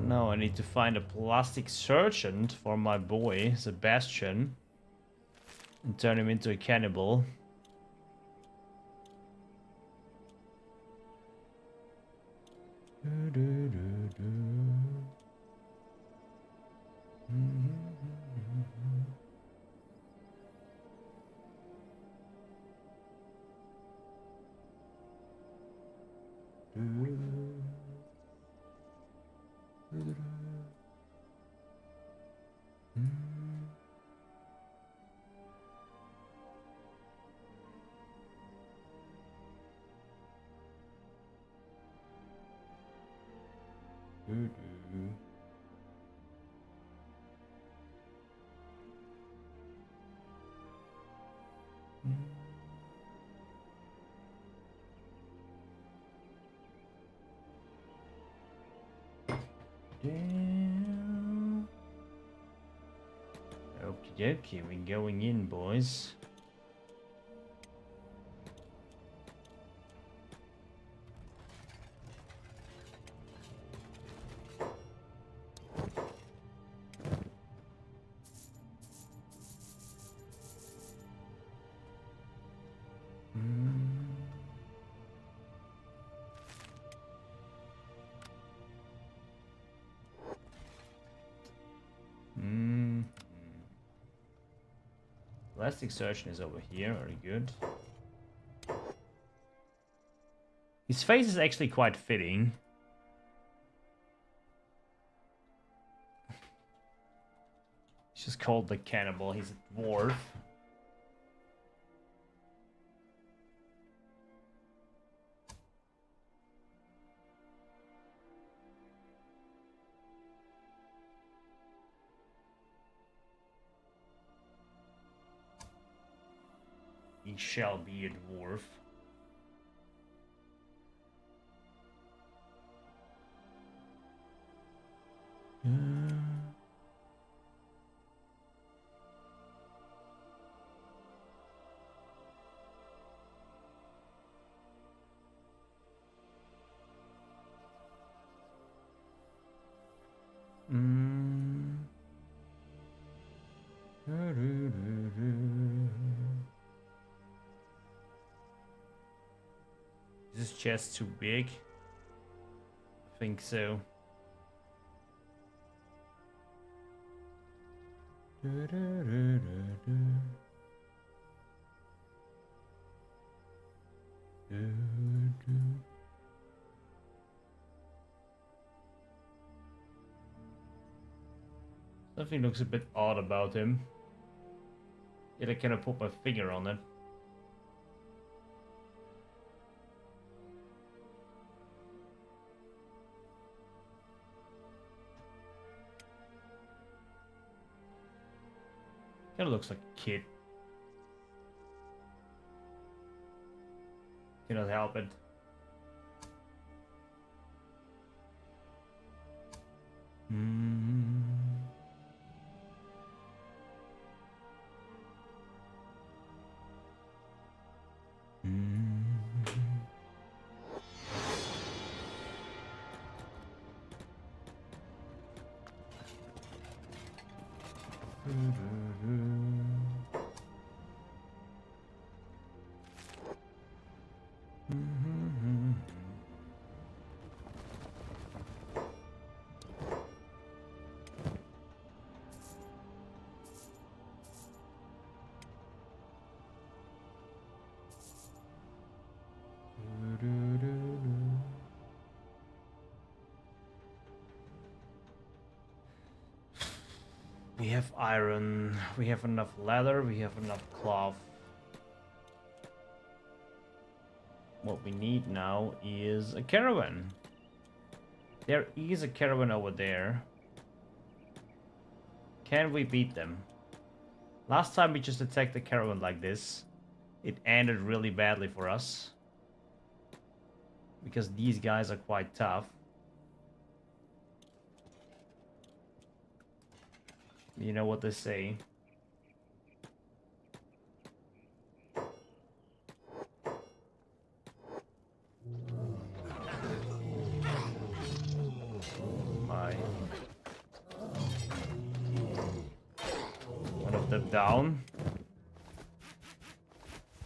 No, I need to find a plastic sergeant for my boy, Sebastian, and turn him into a cannibal. Okie dokie, we're going in, boys. Plastic surgeon is over here, very good. His face is actually quite fitting. He's just called the cannibal, he's a dwarf. He shall be a dwarf. Is this chest too big? I think so. Something looks a bit odd about him. Yet I cannot put my finger on it. Kinda looks like a kid. Cannot help it. Mm. We have iron, we have enough leather, we have enough cloth. What we need now is a caravan. There is a caravan over there. Can we beat them? Last time we just attacked the caravan like this. It ended really badly for us. Because these guys are quite tough. You know what they say. My. One of them down.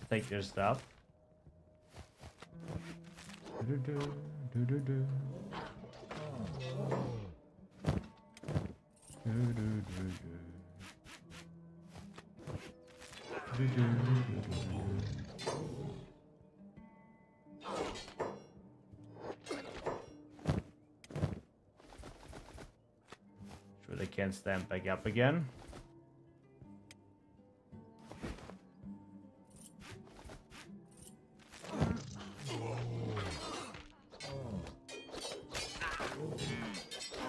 Take their stuff. Sure they can't stand back up again.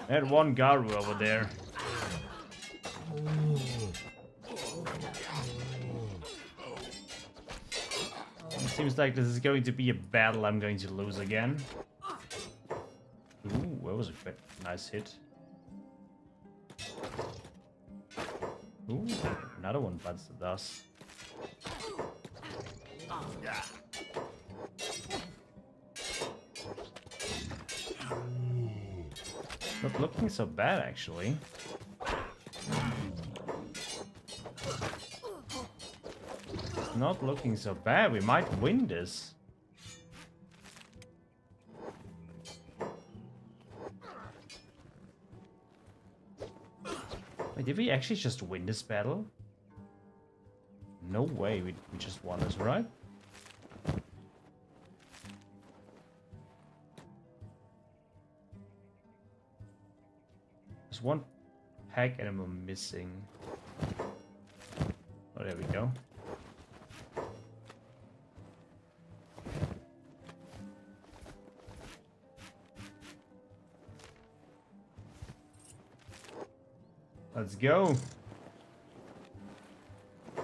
I had one Garu over there. It seems like this is going to be a battle I'm going to lose again. Ooh, that was a quite nice hit. Ooh, another one bites the dust. Not looking so bad, actually. It's not looking so bad. We might win this. Wait, did we actually just win this battle? No way, we just won this, right? There's one pack animal missing. Oh, there we go. Let's go.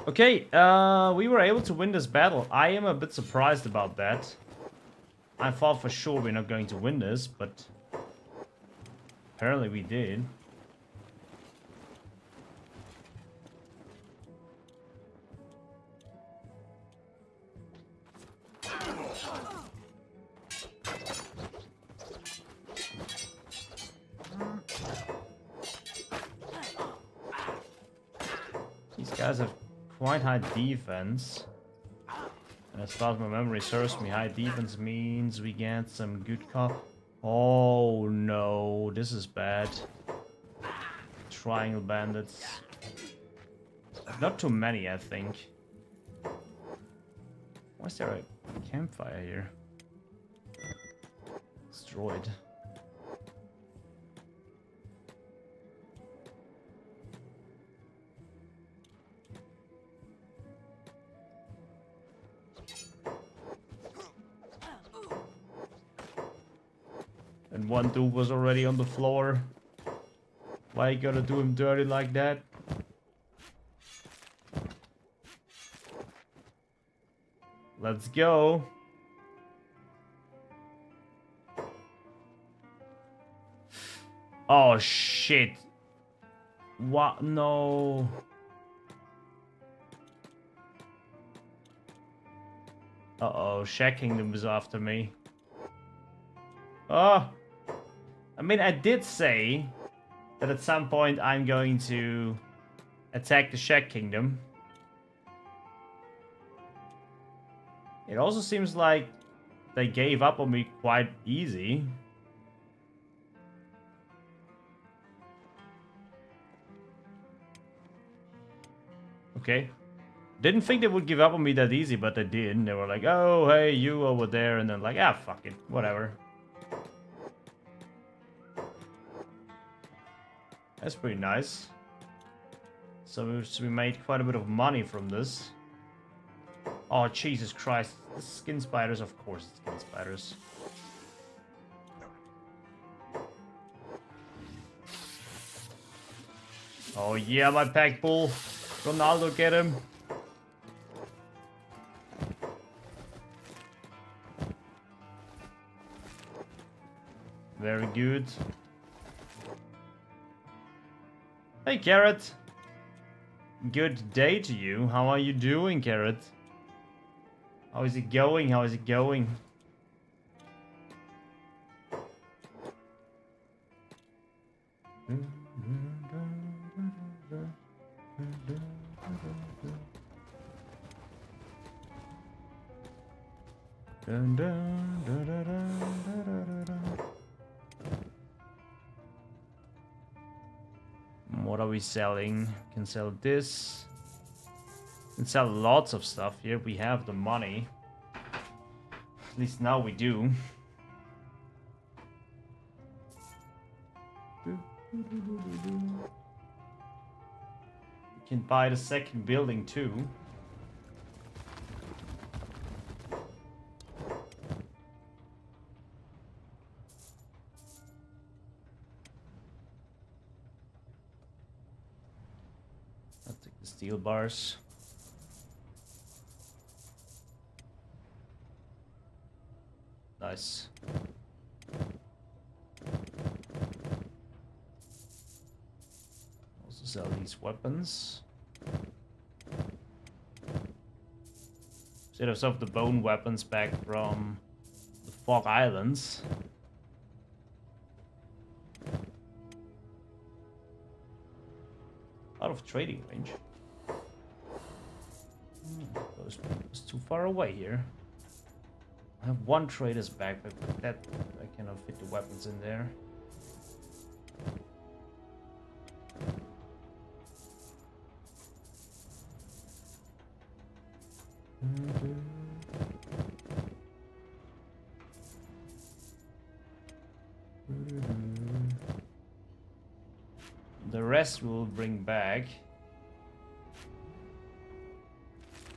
Okay, we were able to win this battle. I am a bit surprised about that. I thought for sure we're not going to win this, but apparently we did. These guys have quite high defense. And as far as my memory serves me, high defense means we get some good Oh no, this is bad. Triangle bandits. Not too many, I think. Why is there a campfire here? Destroyed. And one dude was already on the floor. Why you gotta do him dirty like that? Let's go. Oh shit. What? No. Uh-oh, Shack Kingdom was after me. Oh. I mean, I did say that at some point I'm going to attack the Shack Kingdom. It also seems like they gave up on me quite easy. Okay. Didn't think they would give up on me that easy, but they did. They were like, oh, hey, you over there. And then like, ah, fuck it. Whatever. That's pretty nice. So we made quite a bit of money from this. Oh, Jesus Christ. The skin spiders, of course it's skin spiders. Oh yeah, my pack bull. Ronaldo, get him. Very good. Hey, Carrot. Good day to you. How are you doing, Carrot? How is it going? How is it going? What are we selling? Can sell this. Can sell lots of stuff here. We have the money. At least now we do. We can buy the second building too. I'll take the steel bars. Nice. Also sell these weapons. Instead of some of the bone weapons back from the Fog Islands. Out of trading range. It's too far away here. I have one trader's backpack, but that I cannot fit the weapons in there. The rest we'll bring back.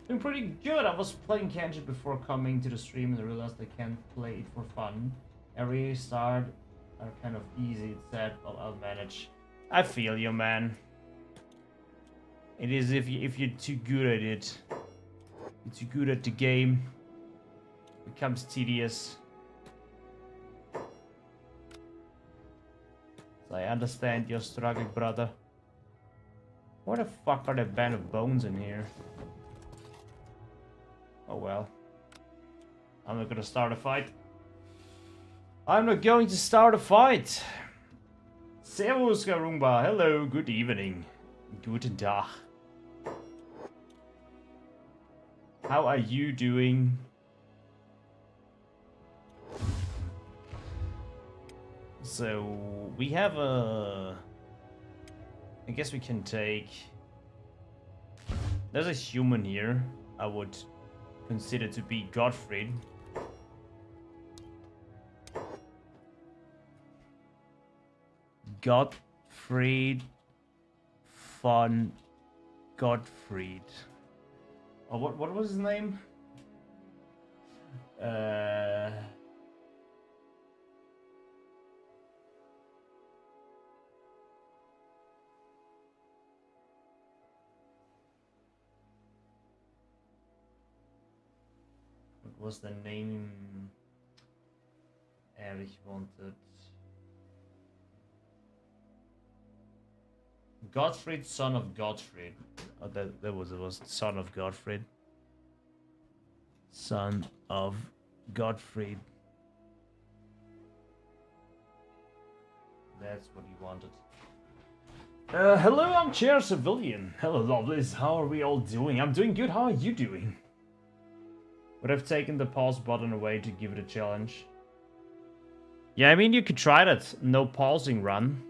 Been pretty good. I was playing Kenshi before coming to the stream and I realized I can't play it for fun. Every start are kind of easy. It's sad, but I'll manage. I feel you, man. It is if you're too good at it. You're too good at the game. It becomes tedious. So I understand your struggle, brother. Where the fuck are the band of bones in here? Oh well. I'm not gonna start a fight. I'm not going to start a fight! Servus, Garumba. Hello, good evening. Guten Tag. How are you doing? So, we have a... I guess we can take... There's a human here. I would consider to be Gottfried. Gottfried von Gottfried. Oh, what was his name? What was the name Erich wanted? Gottfried, son of Gottfried. Oh, that was it. Was son of Gottfried. Son of Gottfried. That's what he wanted. Hello, I'm Chair Civilian. Hello, lovelies. How are we all doing? I'm doing good. How are you doing? Would have taken the pause button away to give it a challenge. Yeah, I mean, you could try that. No pausing run.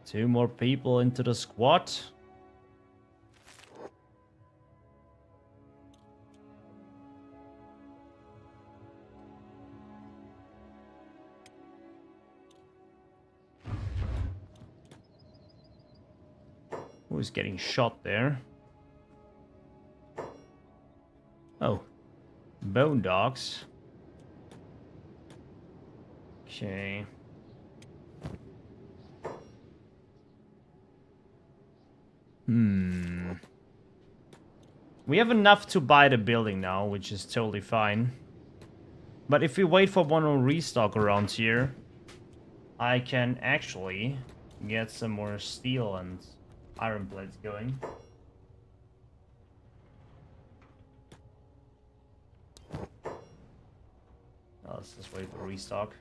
Two more people into the squad. Who's getting shot there? Oh. Bone dogs. Okay. We have enough to buy the building now, which is totally fine. But if we wait for one more restock around here, I can actually get some more steel and iron plates going. Let's just wait for restock.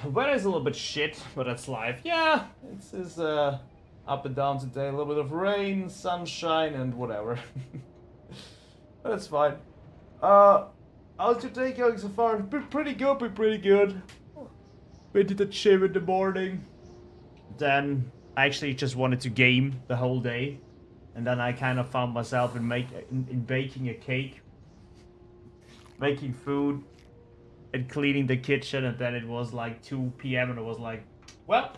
Weather is a little bit shit, but that's life. Yeah, it's up and down today. A little bit of rain, sunshine, and whatever. That's fine. How's your day going so far? Pretty good. Went to the gym in the morning. Then I actually just wanted to game the whole day, and then I kind of found myself in baking a cake, making food, and cleaning the kitchen. And then it was like 2 p.m. and it was like, well,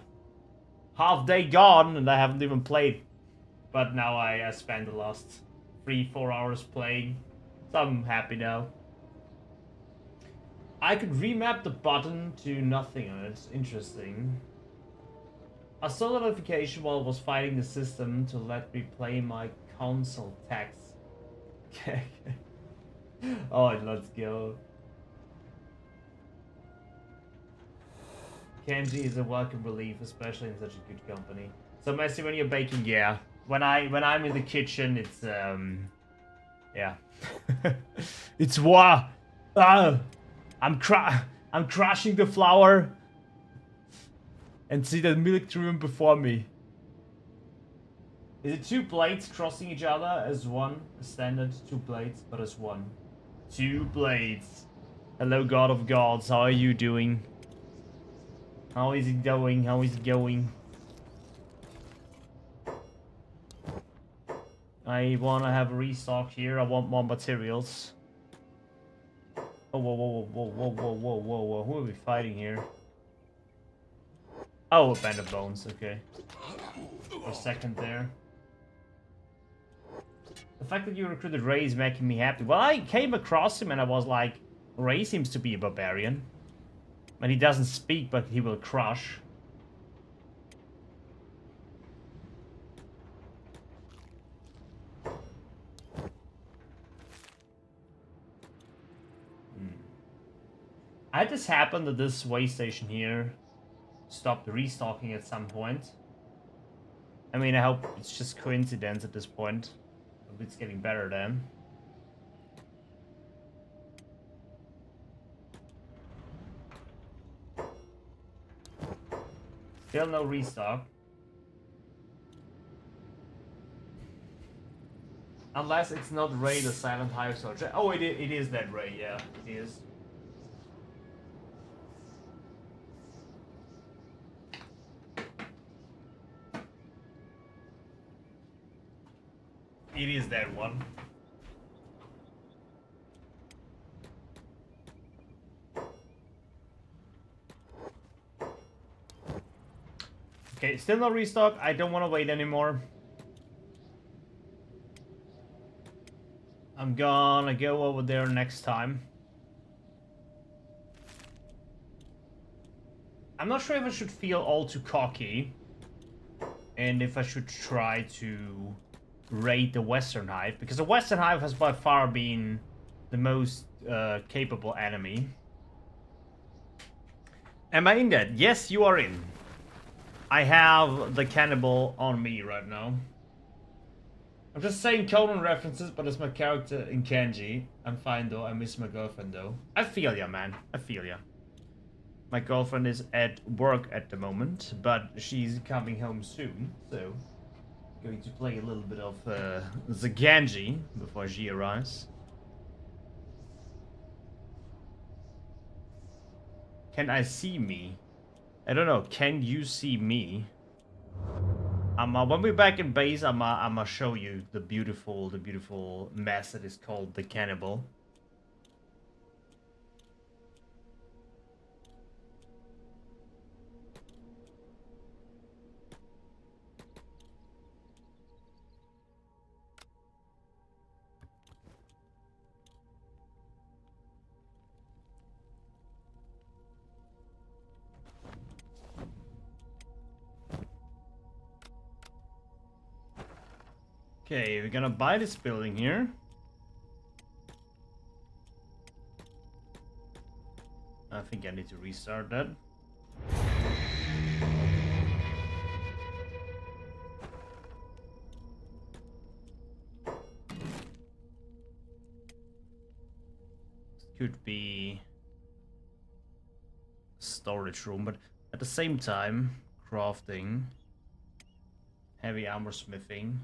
half day gone, and I haven't even played. But now I spent the last 3-4 hours playing, so I'm happy now. I could remap the button to nothing on it. Interesting. I saw the notification while I was fighting the system to let me play my console text. Okay. Alright, let's go. Kenshi is a welcome relief, especially in such a good company. So Messi, when you're baking, yeah. When I'm in the kitchen, it's yeah. It's war. I'm crushing the flour and see the milk room before me. Is it 2 blades crossing each other as one? A standard 2 blades, but as one. 2 blades. Hello, God of Gods. How are you doing? How is it going? How is it going? I want to have a restock here. I want more materials. Oh, whoa. Who are we fighting here? Oh, a band of bones. Okay. For a second there. The fact that you recruited Ray is making me happy. Well, I came across him and I was like, Ray seems to be a barbarian. And he doesn't speak, but he will crush. I had this happen that this way station here stopped restocking at some point. I mean, I hope it's just coincidence at this point. Hope it's getting better then. Still no restock. Unless it's not Ray, the Silent Hive Soldier. Oh, it is that Ray, yeah, it is. It is that one. Okay, still no restock. I don't want to wait anymore. I'm gonna go over there next time. I'm not sure if I should feel all too cocky. And if I should try to raid the Western Hive, because the Western Hive has by far been the most capable enemy. Am I in that? Yes, you are in. I have the cannibal on me right now. I'm just saying Conan references, but it's my character in Kenshi. I'm fine though, I miss my girlfriend though. I feel ya, man. I feel ya. My girlfriend is at work at the moment, but she's coming home soon, so going to play a little bit of the Genji before she arrives. Can I see me? I don't know. Can you see me? When we're back in base, I'ma show you the beautiful mess that is called the cannibal. Okay, we're gonna buy this building here. I think I need to restart that. Could be storage room, but at the same time, crafting, heavy armor smithing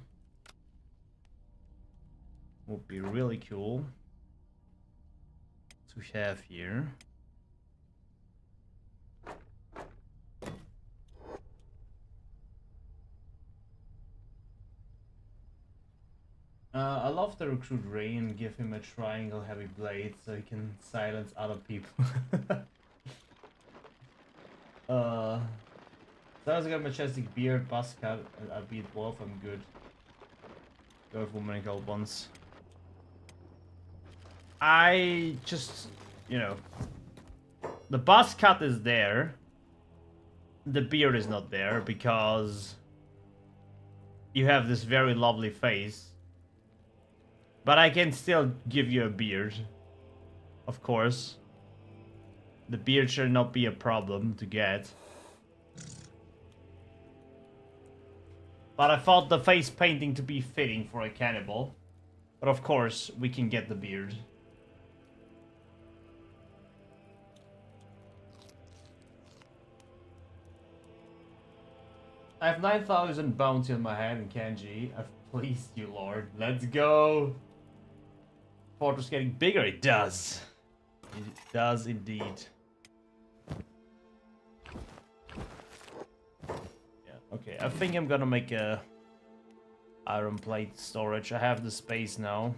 would be really cool to have here. I love to recruit Ray and give him a triangle heavy blade so he can silence other people. So I got majestic beard, buzz cut, and I beat dwarf, I'm good. Go with woman and gold ones. I just, you know, the buzz cut is there. The beard is not there because you have this very lovely face. But I can still give you a beard. Of course. The beard should not be a problem to get. But I thought the face painting to be fitting for a cannibal. But of course, we can get the beard. I have 9,000 bounty on my head in Kenji. I've pleased you, Lord. Let's go! Fortress getting bigger. It does. It does indeed. Yeah, okay. I think I'm gonna make a iron plate storage. I have the space now.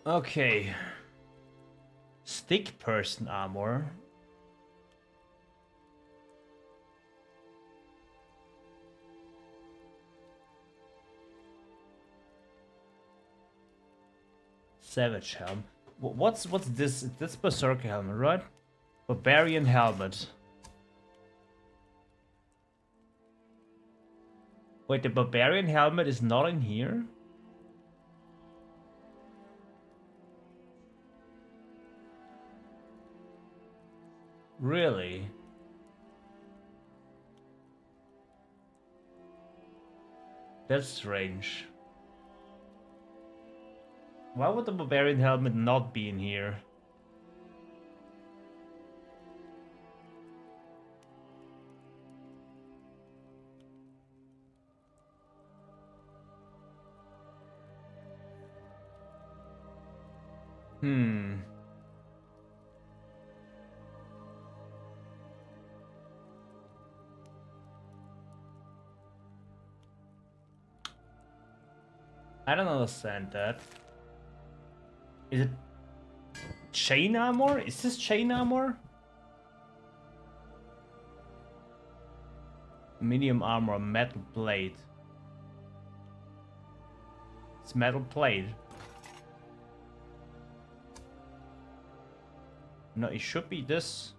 Okay. Stick person armor. Savage helm. What's this? This berserker helmet, right? Barbarian helmet. Wait, the barbarian helmet is not in here? Really? That's strange. Why would the barbarian helmet not be in here? I don't understand that. Is it Chain armor? Is this chain armor? Medium armor, metal plate. It's metal plate. No, it should be this.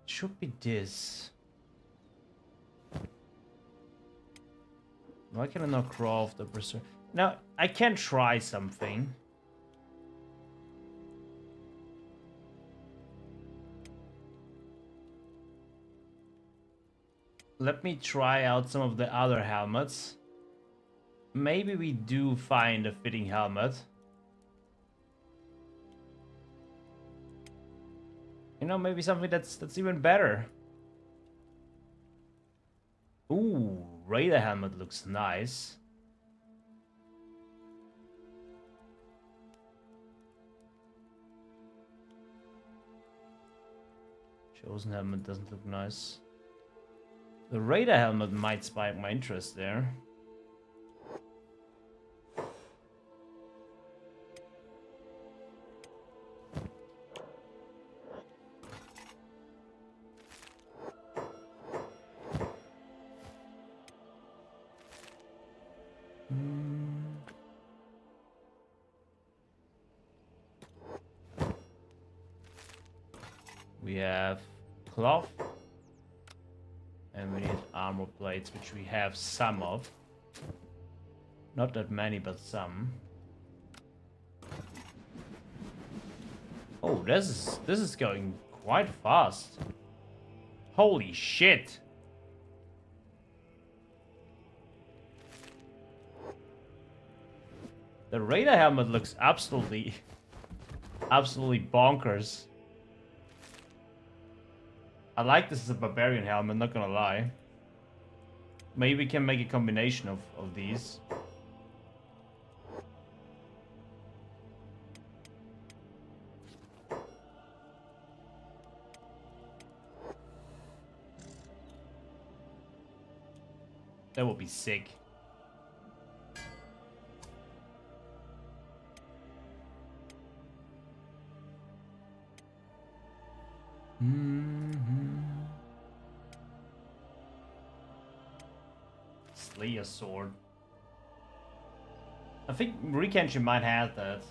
Should be this. Why can I not craft the berserk? Now I can try something. Let me try out some of the other helmets. Maybe we do find a fitting helmet. You know, maybe something that's even better. Ooh, Raider helmet looks nice. Chosen helmet doesn't look nice. The Raider helmet might spike my interest there. We have cloth. And we need armor plates, which we have some of. Not that many, but some. Oh, this is going quite fast. Holy shit. The Raider helmet looks absolutely bonkers. I like this as a Barbarian helmet, not gonna lie. Maybe we can make a combination of these. That would be sick. Slayer sword. I think Kenshi might have that.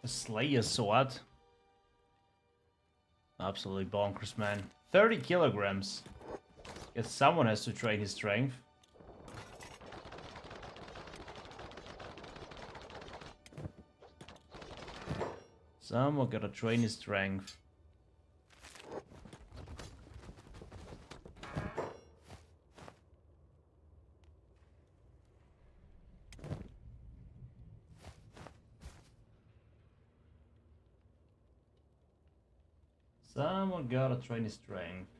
A Slayer sword. Absolutely bonkers, man. 30 kilograms. Guess someone has to train his strength. Someone gotta train his strength. Someone gotta train his strength.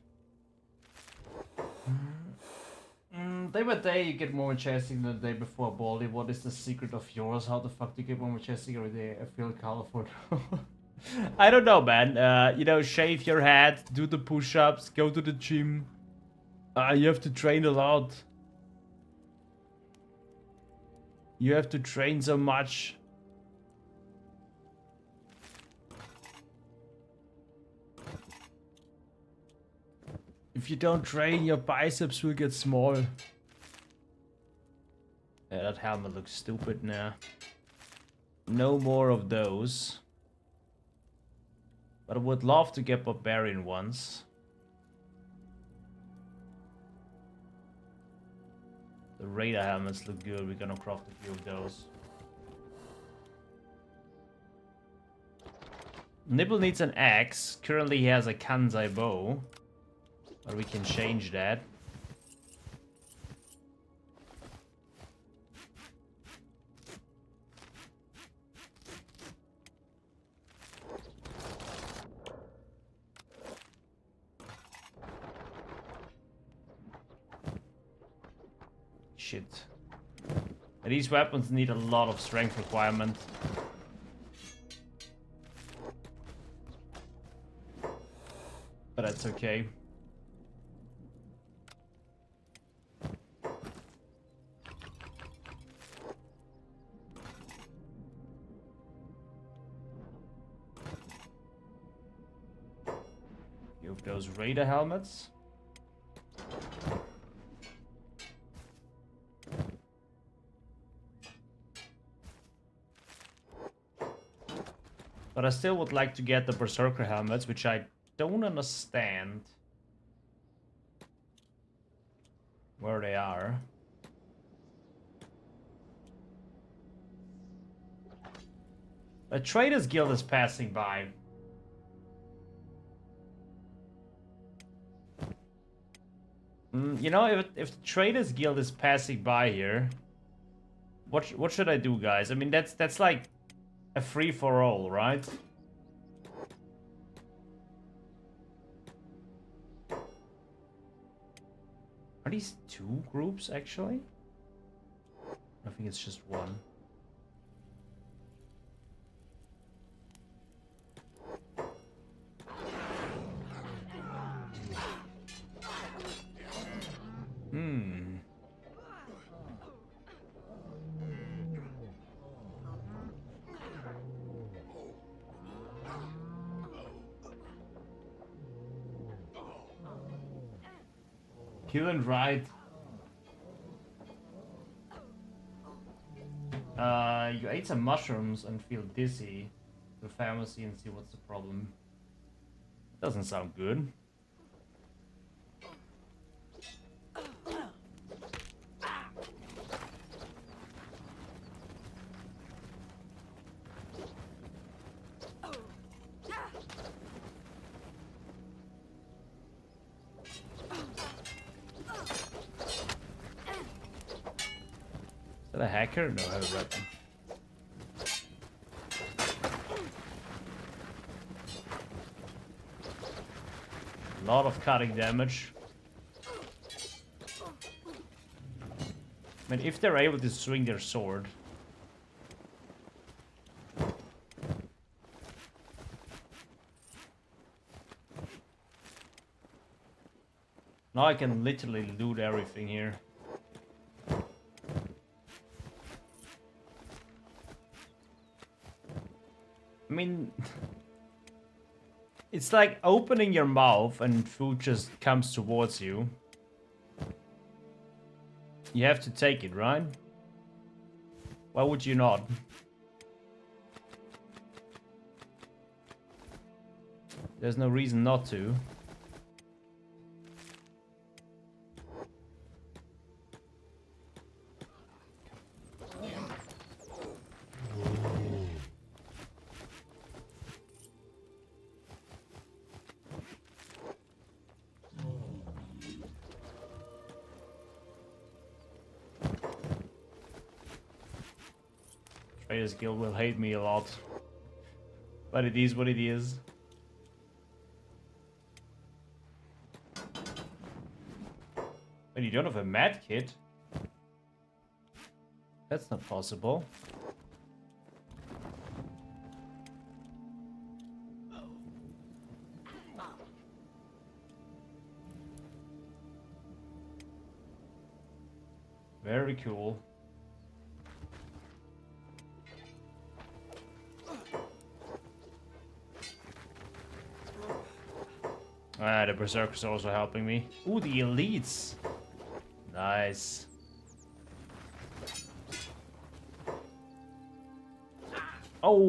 Day by day you get more majestic than the day before, Baldy. What is the secret of yours? How the fuck do you get more majestic every day? I feel colorful. I don't know, man. You know, shave your head, do the push-ups, go to the gym. You have to train a lot. You have to train so much. If you don't train, your biceps will get small. Yeah, that helmet looks stupid now. No more of those. But I would love to get Barbarian ones. The Raider helmets look good. We're gonna craft a few of those. Nibble needs an axe. Currently he has a Kansai bow. But we can change that. Shit. These weapons need a lot of strength requirement. But that's okay. Few of those raider helmets. But I still would like to get the Berserker helmets, which I don't understand where they are. A Traders Guild is passing by. You know, if the Traders Guild is passing by here, what should I do, guys? I mean, that's like a free-for-all, right? Are these two groups, actually? I think it's just one. Kill and ride. You ate some mushrooms and feel dizzy. Go to the pharmacy and see what's the problem. Doesn't sound good. Is that a hacker? No, I have a weapon. A lot of cutting damage. I mean, if they're able to swing their sword. Now I can literally loot everything here. I mean, it's like opening your mouth and food just comes towards you. You have to take it, right? Why would you not? There's no reason not to. Traders Guild will hate me a lot. But it is what it is. But you don't have a med kit? That's not possible. Very cool. Ah, the Berserker's also helping me. Ooh, the elites. Nice. Oh.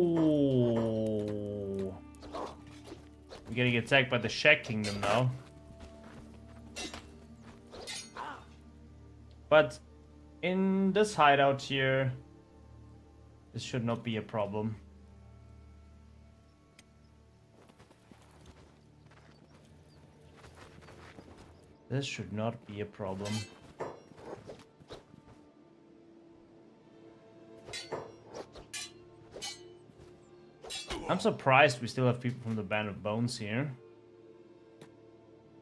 We're getting attacked by the Shack Kingdom now. But in this hideout here, this should not be a problem. This should not be a problem. I'm surprised we still have people from the Band of Bones here,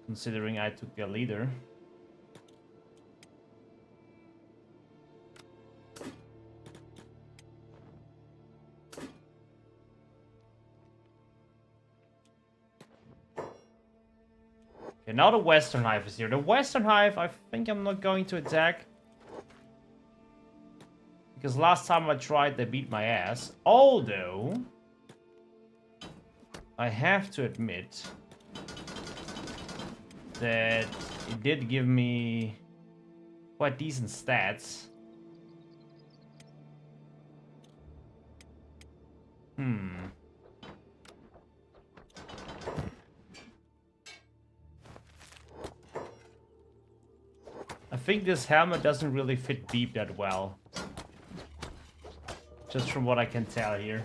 considering I took their leader. Okay, now the Western Hive is here. The Western Hive, I think I'm not going to attack. Because last time I tried, they beat my ass. Although, I have to admit that it did give me quite decent stats. I think this helmet doesn't really fit deep that well. Just from what I can tell here.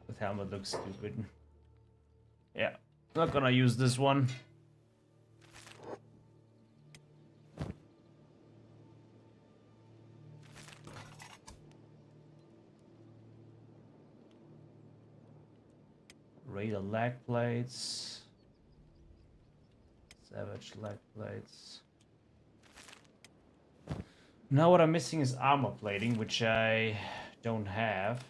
The helmet looks stupid. Yeah, not gonna use this one. Raider leg plates. Savage leg plates. Now what I'm missing is armor plating, which I don't have.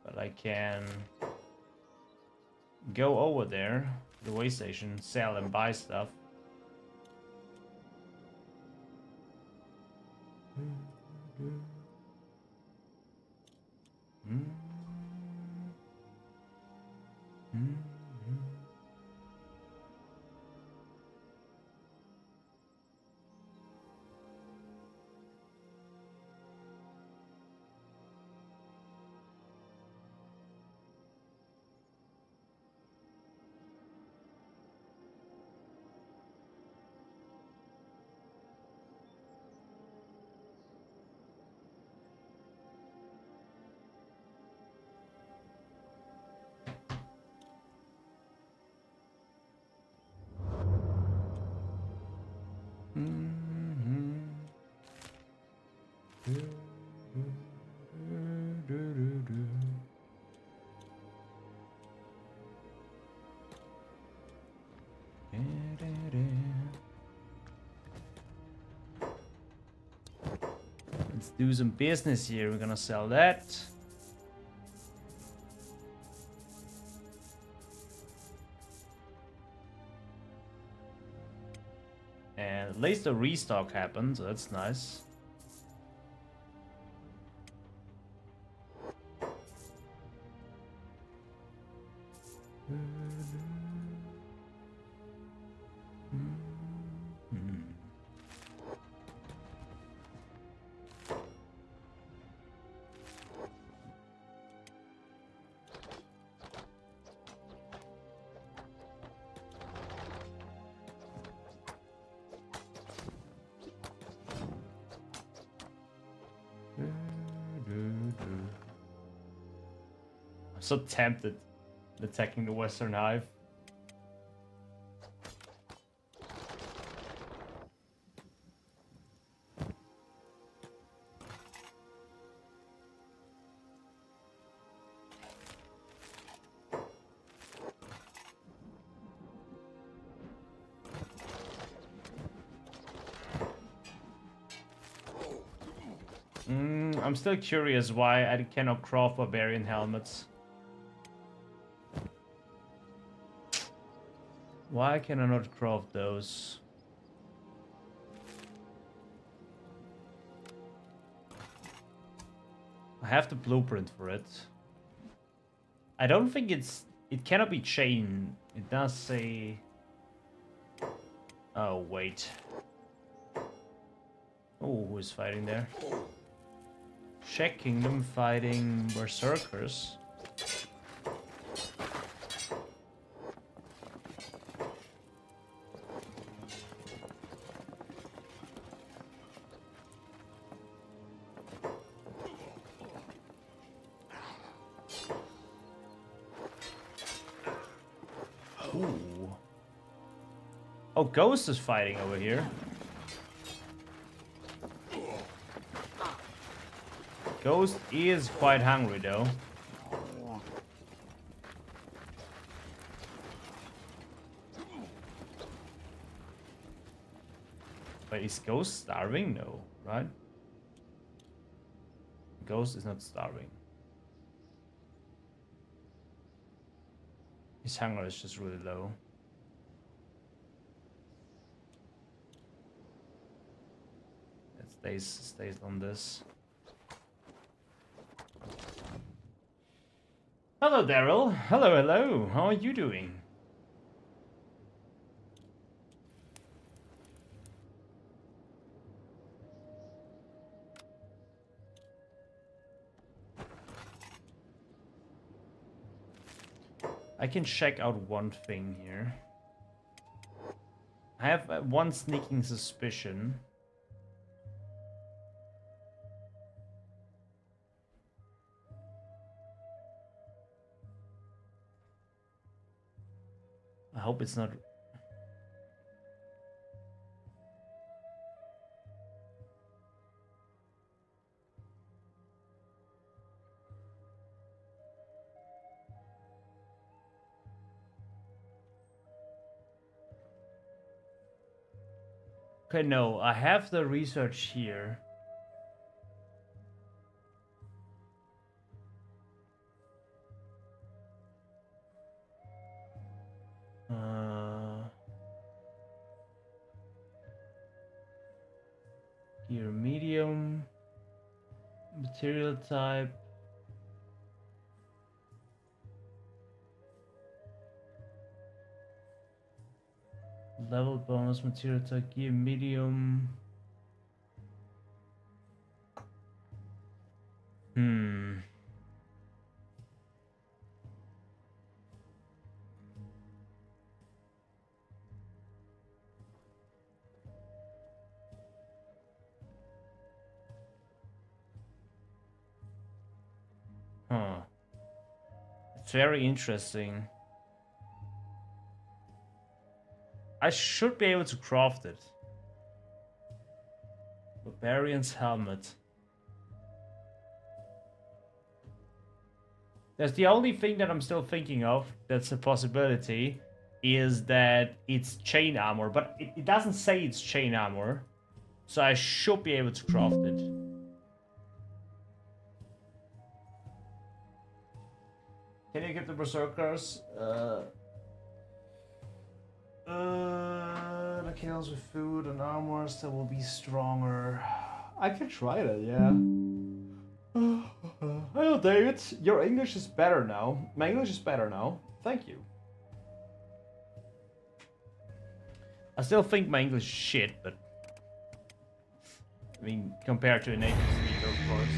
But I can go over there, the way station, sell and buy stuff. Let's do some business here. We're gonna sell that. And at least a restock happened, so that's nice. I'm so tempted attacking the Western Hive. I'm still curious why I cannot craft Barbarian helmets. Why can I not craft those? I have the blueprint for it. I don't think it cannot be chain. It does say... Oh, wait. Oh, who is fighting there? Czech Kingdom fighting Berserkers. Ooh. Oh, Ghost is fighting over here. Ghost is quite hungry though. But is Ghost starving? No, right? Ghost is not starving. His hunger is just really low. It stays on this. Hello, Daryl. Hello, hello. How are you doing? I can check out one thing here. I have one sneaking suspicion. I hope it's not... Okay, no, I have the research here. Here, medium, material type. Level bonus, material type, gear, medium. Huh. It's very interesting. I should be able to craft it. Barbarians helmet. That's the only thing that I'm still thinking of that's a possibility, is that it's chain armor, but it doesn't say it's chain armor, so I should be able to craft it. Can you get the berserkers? The kills with food and armors that will be stronger. I can try that, yeah. Hello, David. Your English is better now. My English is better now. Thank you. I still think my English is shit, but I mean, compared to a native speaker, of course.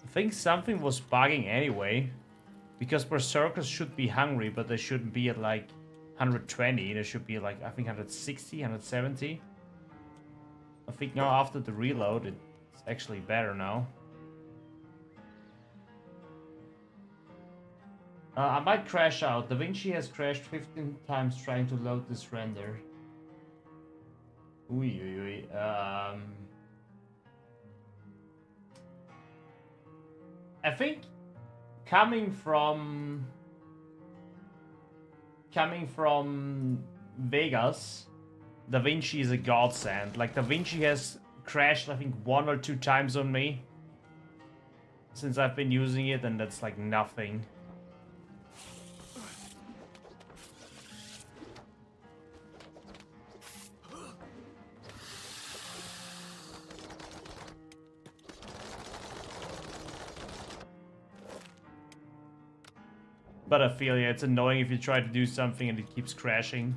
I think something was bugging anyway, because berserkers should be hungry, but they shouldn't be at like 120. They should be like, I think, 160, 170. I think now after the reload, it's actually better now. I might crash out. DaVinci has crashed 15 times trying to load this render. Ooh, I think coming from Vegas, Da Vinci is a godsend. Like, Da Vinci has crashed, I think, 1 or 2 times on me since I've been using it, and that's like nothing. But I feel, yeah, it's annoying if you try to do something and it keeps crashing.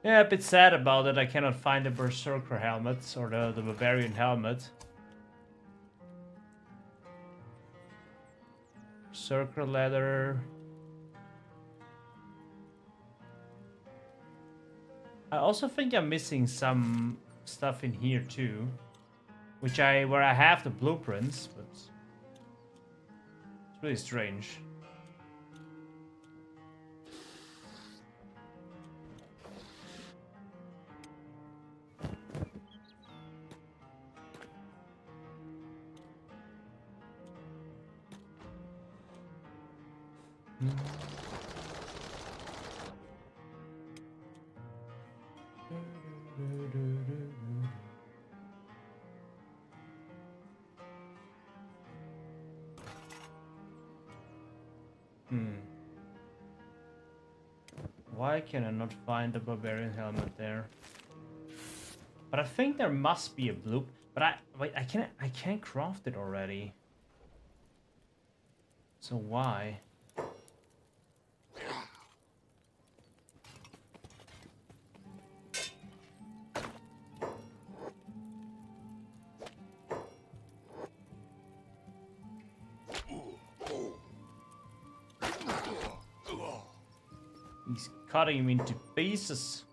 Yeah, a bit sad about it. I cannot find the Berserker helmet or the Barbarian helmet. Berserker leather. I also think I'm missing some stuff in here too, where I have the blueprints, but it's really strange. Why can I not find the Barbarian helmet there? But I think there must be a bloop. But I can't craft it already. So why? He's cutting him into pieces.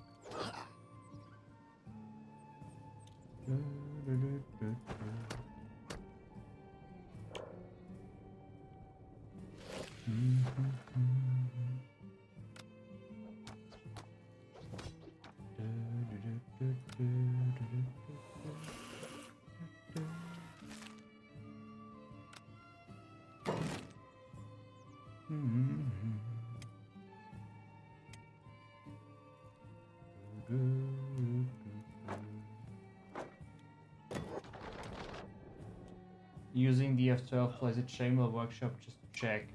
Using the F12 plays a Chamber Workshop just to check.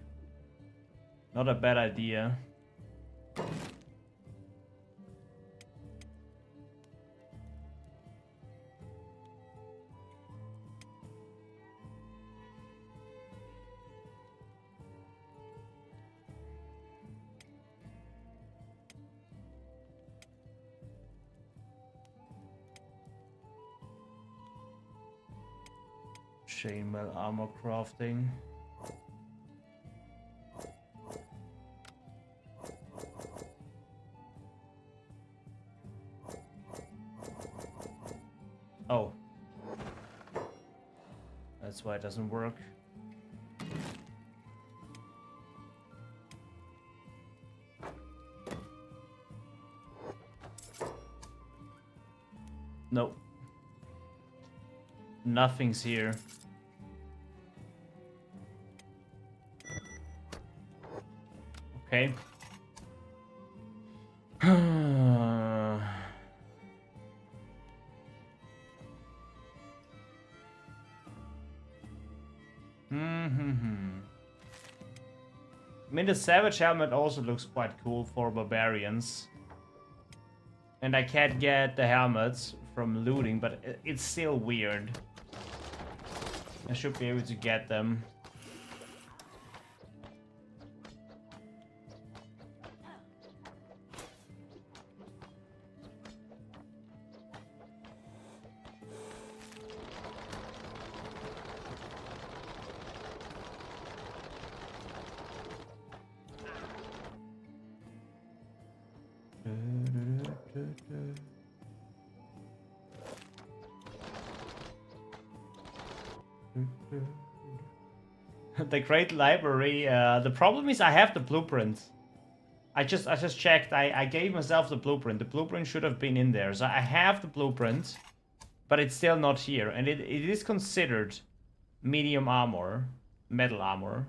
Not a bad idea. Chainmail armor crafting. Oh. That's why it doesn't work. Nope. Nothing's here. Okay. I mean, the Savage helmet also looks quite cool for Barbarians. And I can't get the helmets from looting, but it's still weird. I should be able to get them. The great library. The problem is I have the blueprints. I just checked. I gave myself the blueprint. The blueprint should have been in there. So I have the blueprint, but it's still not here. And it is considered medium armor, metal armor.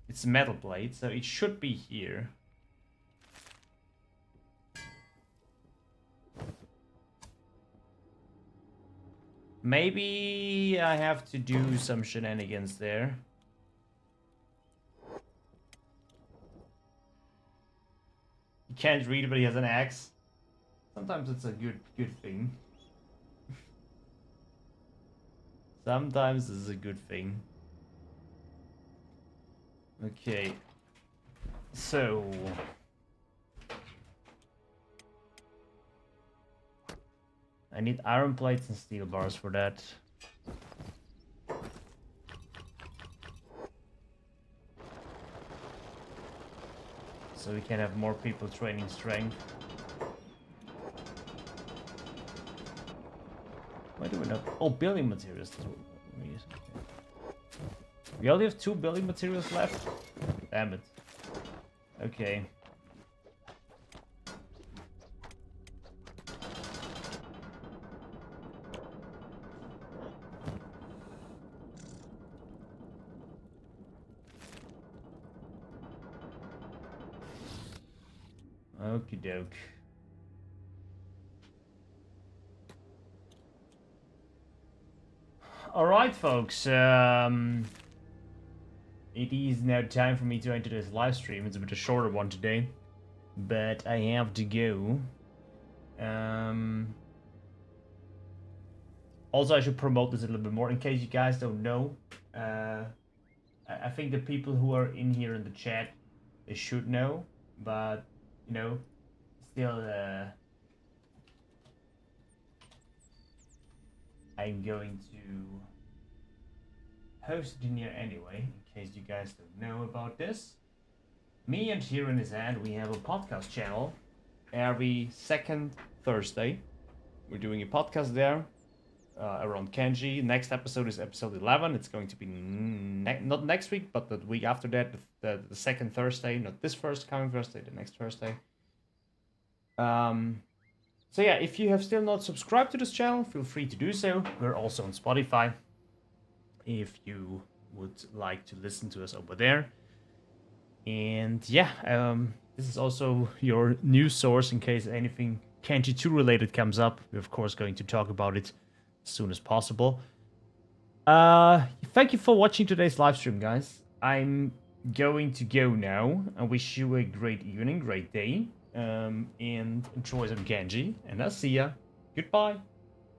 It's metal plate, so it should be here. Maybe I have to do some shenanigans there. He can't read, but he has an axe. Sometimes it's a good thing. Sometimes this is a good thing. Okay. So... I need iron plates and steel bars for that. So we can have more people training strength. Why do we not? Oh, building materials. We only have 2 building materials left? Damn it. Okay. Okie doke. Alright, folks. It is now time for me to enter this live stream. It's a bit a shorter one today, but I have to go. Also, I should promote this a little bit more in case you guys don't know. I think the people who are in here in the chat, they should know, but you know, still, I'm going to host it in here anyway, in case you guys don't know about this. Me and Here in His Hand, we have a podcast channel every second Thursday. We're doing a podcast there around Kenshi. Next episode is episode 11. It's going to be not next week, but the week after that, the second Thursday, not this first coming Thursday, the next Thursday. So yeah, if you have still not subscribed to this channel, feel free to do so. We're also on Spotify, if you would like to listen to us over there. And yeah, this is also your news source in case anything Kenshi 2 related comes up. We're of course going to talk about it as soon as possible. Thank you for watching today's live stream, guys. I'm going to go now. I wish you a great evening, great day. And enjoy some Kenshi, and I'll see ya. Goodbye.